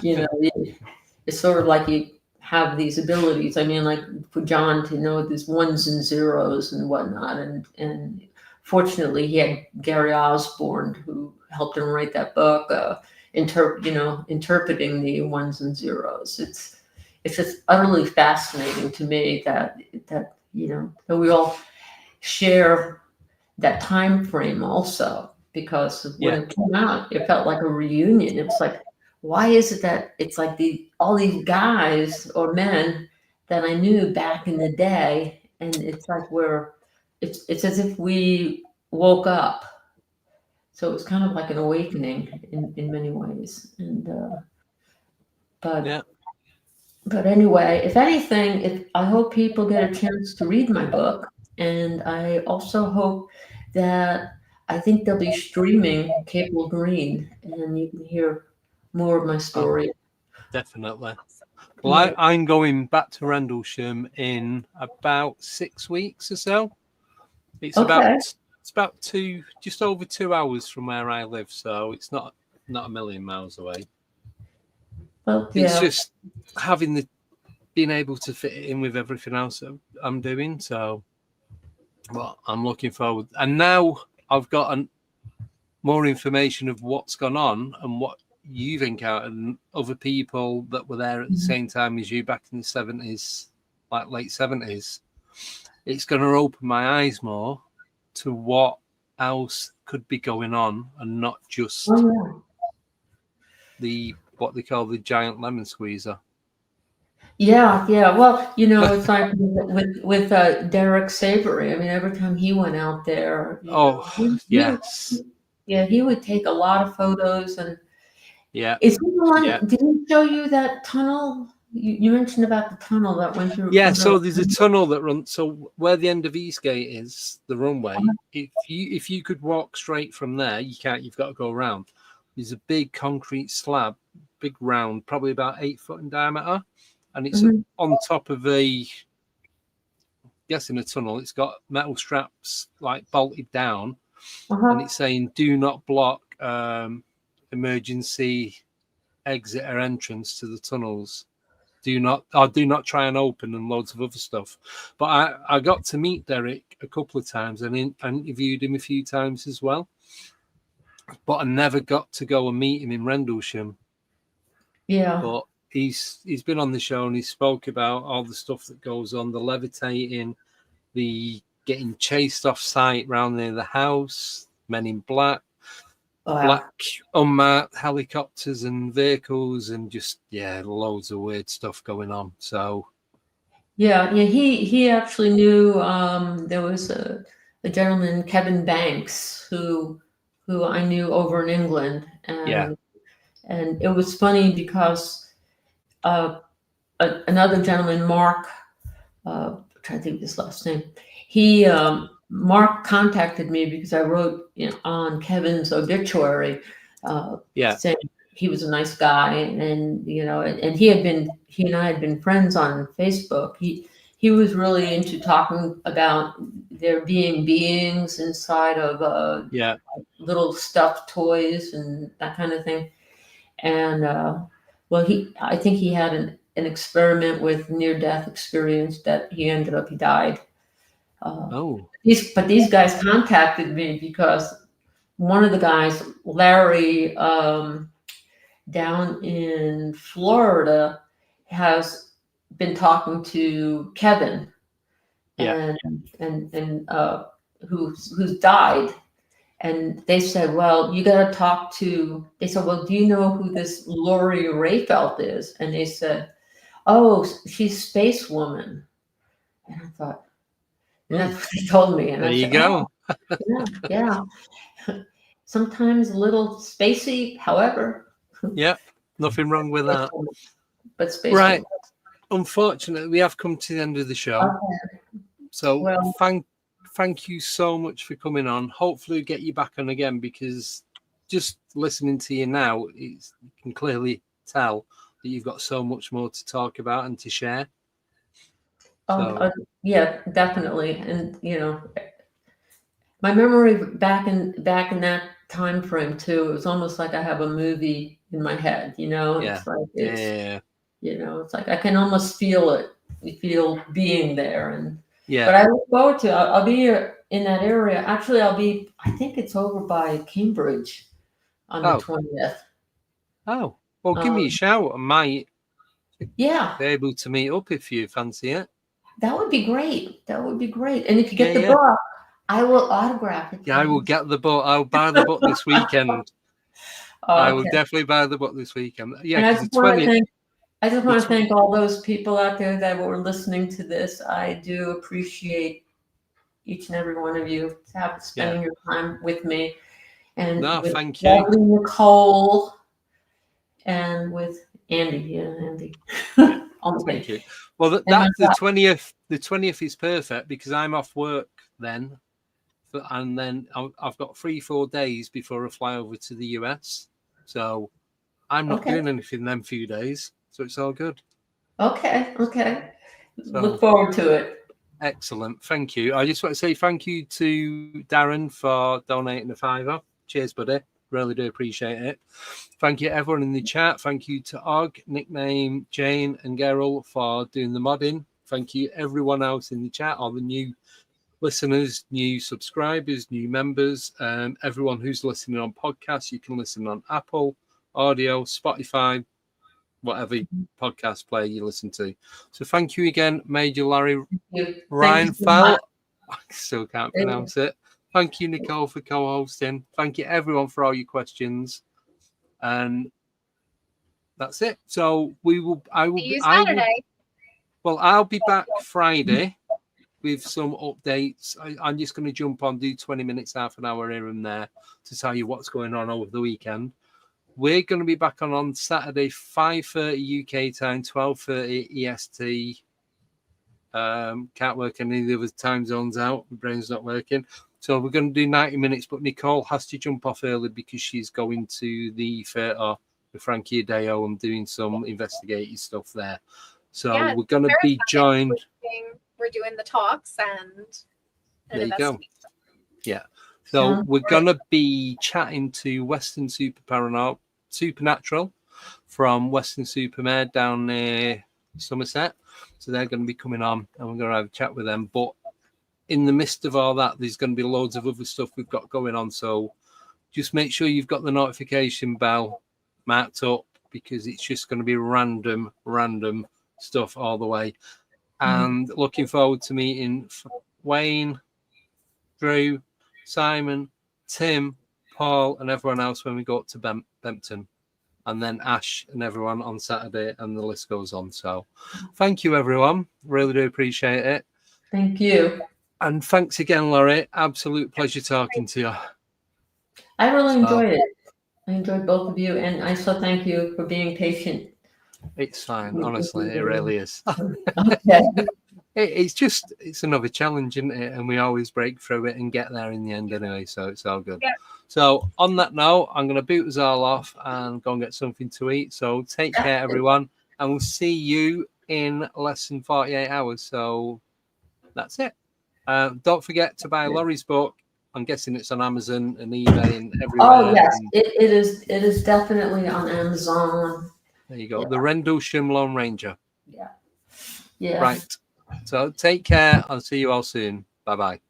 it's sort of like you have these abilities. I mean, like for John to know these ones and zeros and whatnot, and fortunately he had Gary Osborne who helped him write that book, interpreting the ones and zeros. It's just utterly fascinating to me that we all share that time frame also, because when it came out, it felt like a reunion. It was like, why is it that it's like all these guys or men that I knew back in the day, and it's like it's as if we woke up. So it was kind of like an awakening in many ways. But anyway, if anything, I hope people get a chance to read my book, and I also hope that I think they'll be streaming Cable Green, and you can hear more of my story. Definitely. Well, I'm going back to Rendlesham in about 6 weeks or so. It's about just over 2 hours from where I live, so it's not a million miles away. Well, it's just being able to fit it in with everything else that I'm doing. So, well, I'm looking forward. And now I've got more information of what's gone on and what you've encountered and other people that were there at the same time as you back in the 70s, like late 70s. It's going to open my eyes more to what else could be going on, and not just what they call the giant lemon squeezer. Yeah. Well, it's like with Derek Savory. I mean, every time he went out there, yes, he would take a lot of photos. And is he the one? Yeah. Did he show you that tunnel? You mentioned about the tunnel that went through. Yeah, so there's a tunnel that runs. So where the end of Eastgate is, the runway. If you could walk straight from there, you can't. You've got to go around. There's a big concrete slab, big round, probably about 8 foot in diameter, and it's on top of in a tunnel. It's got metal straps like bolted down, and it's saying "Do not block emergency exit or entrance to the tunnels. Do not try and open," and loads of other stuff. But I got to meet Derek a couple of times, and I interviewed him a few times as well. But I never got to go and meet him in Rendlesham. Yeah. But he's been on the show, and he spoke about all the stuff that goes on, the levitating, the getting chased off site round near the house, men in black. Black unmarked helicopters and vehicles, and just loads of weird stuff going on. So he actually knew there was a gentleman, Kevin Banks, who I knew over in England, and it was funny because another gentleman, Mark, I'm trying to think of his last name, Mark contacted me because I wrote on Kevin's obituary, saying he was a nice guy, and he and I had been friends on Facebook. He was really into talking about there being beings inside of little stuffed toys and that kind of thing. And I think he had an experiment with near-death experience that he died. But these guys contacted me because one of the guys, Larry, down in Florida, has been talking to Kevin, and who's died, And they said, well, you got to talk to, they said, well, do you know who this Lori Rehfeldt is? And they said, oh, she's Space Woman. And I thought, and that's what they told me. And There I you said, go. oh, yeah. Sometimes a little spacey, however. Yep, nothing wrong with that. But Space Right. Woman. Unfortunately, we have come to the end of the show. Okay. So Well- thank you so much for coming on. Hopefully, we'll get you back on again, because just listening to you now, you can clearly tell that you've got so much more to talk about and to share. Yeah, definitely. And you know, my memory back in that time frame too, it was almost like I have a movie in my head, you know. Yeah. It's like it's Yeah. you know, it's like I can almost feel it. You feel being there. And Yeah. but I look forward to it. I'll be in that area. Actually, I think it's over by Cambridge on the 20th. Oh, well, give me a shout. I might Yeah, be able to meet up if you fancy it. that would be great. That would be great. And if you get Yeah, the yeah. book, I will autograph it. Yeah, I will get the book. I'll buy the book this weekend. I will Okay. definitely buy the book this weekend. Yeah, And I because just want to thank the thank all those people out there that were listening to this. I do appreciate each and every one of you spending your time with me, and No, with thank you. lovely Nicole, and with Andy. Yeah, Andy. Thank you. Well, that's the 20th. The 20th is perfect because I'm off work then, and then I've got 3-4 days before I fly over to the US. So I'm not doing anything them few days, so it's all good. Okay. So, look forward to it. Excellent. Thank you. I just want to say thank you to Darren for donating a £5. Cheers, buddy. Really do appreciate it. Thank you, everyone in the chat. Thank you to Og, Nickname, Jane, and Gerald for doing the modding. Thank you, everyone else in the chat, all the new listeners, new subscribers, new members, everyone who's listening on podcasts. You can listen on Apple, Audio, Spotify, whatever podcast player you listen to. So thank you again, Major Larry Reinfeldt. I still can't pronounce it. Thank you, Nicole, for co-hosting. Thank you, everyone, for all your questions. And that's it. So I'll be back Friday with some updates. I'm just going to jump on, do 20 minutes, half an hour here and there to tell you what's going on over the weekend. We're going to be back on Saturday, 5:30 UK time, 12:30 EST. Can't work any of the other time zones out. My brain's not working. So we're going to do 90 minutes, but Nicole has to jump off early because she's going to the theatre with Frankie Adeo and doing some investigative stuff there. So we're going to be joined. We're doing the talks and there you go. Yeah. So we're going to be chatting to Western Supernatural from Western Supermare down near Somerset. So they're going to be coming on and we're going to have a chat with them. But in the midst of all that, there's going to be loads of other stuff we've got going on. So just make sure you've got the notification bell marked up because it's just going to be random stuff all the way. And looking forward to meeting Wayne, Drew, Simon, Tim, Paul, and everyone else when we go up to Bempton. And then Ash and everyone on Saturday, and the list goes on. So thank you, everyone. Really do appreciate it. Thank you. And thanks again, Laurie. Absolute pleasure talking to you. I really enjoyed it. I enjoyed both of you, and I so thank you for being patient. It's fine, honestly. It really is. Okay. It's another challenge, isn't it? And we always break through it and get there in the end anyway, so it's all good. Yeah. So on that note, I'm going to boot us all off and go and get something to eat. So take care, everyone, and we'll see you in less than 48 hours. So that's it. Don't forget to buy Laurie's book. I'm guessing it's on Amazon and eBay and everywhere. Oh, yes. It is definitely on Amazon. There you go. Yeah. The Rendlesham Lone Ranger. Yeah. Yeah. Right. So take care. I'll see you all soon. Bye-bye.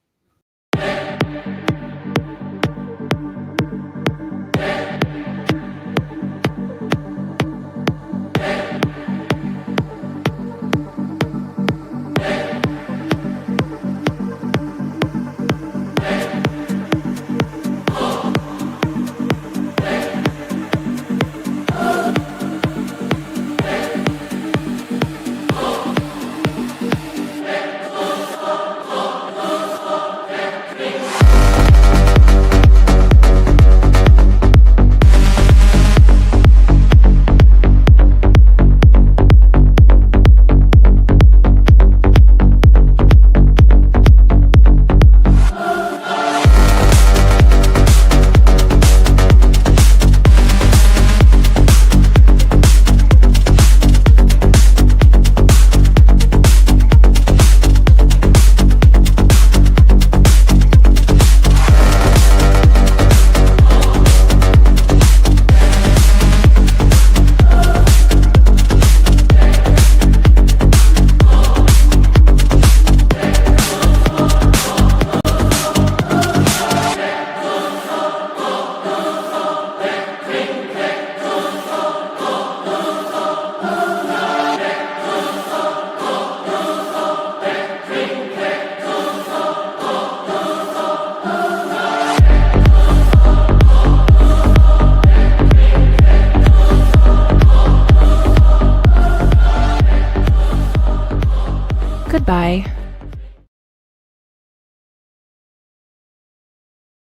Goodbye.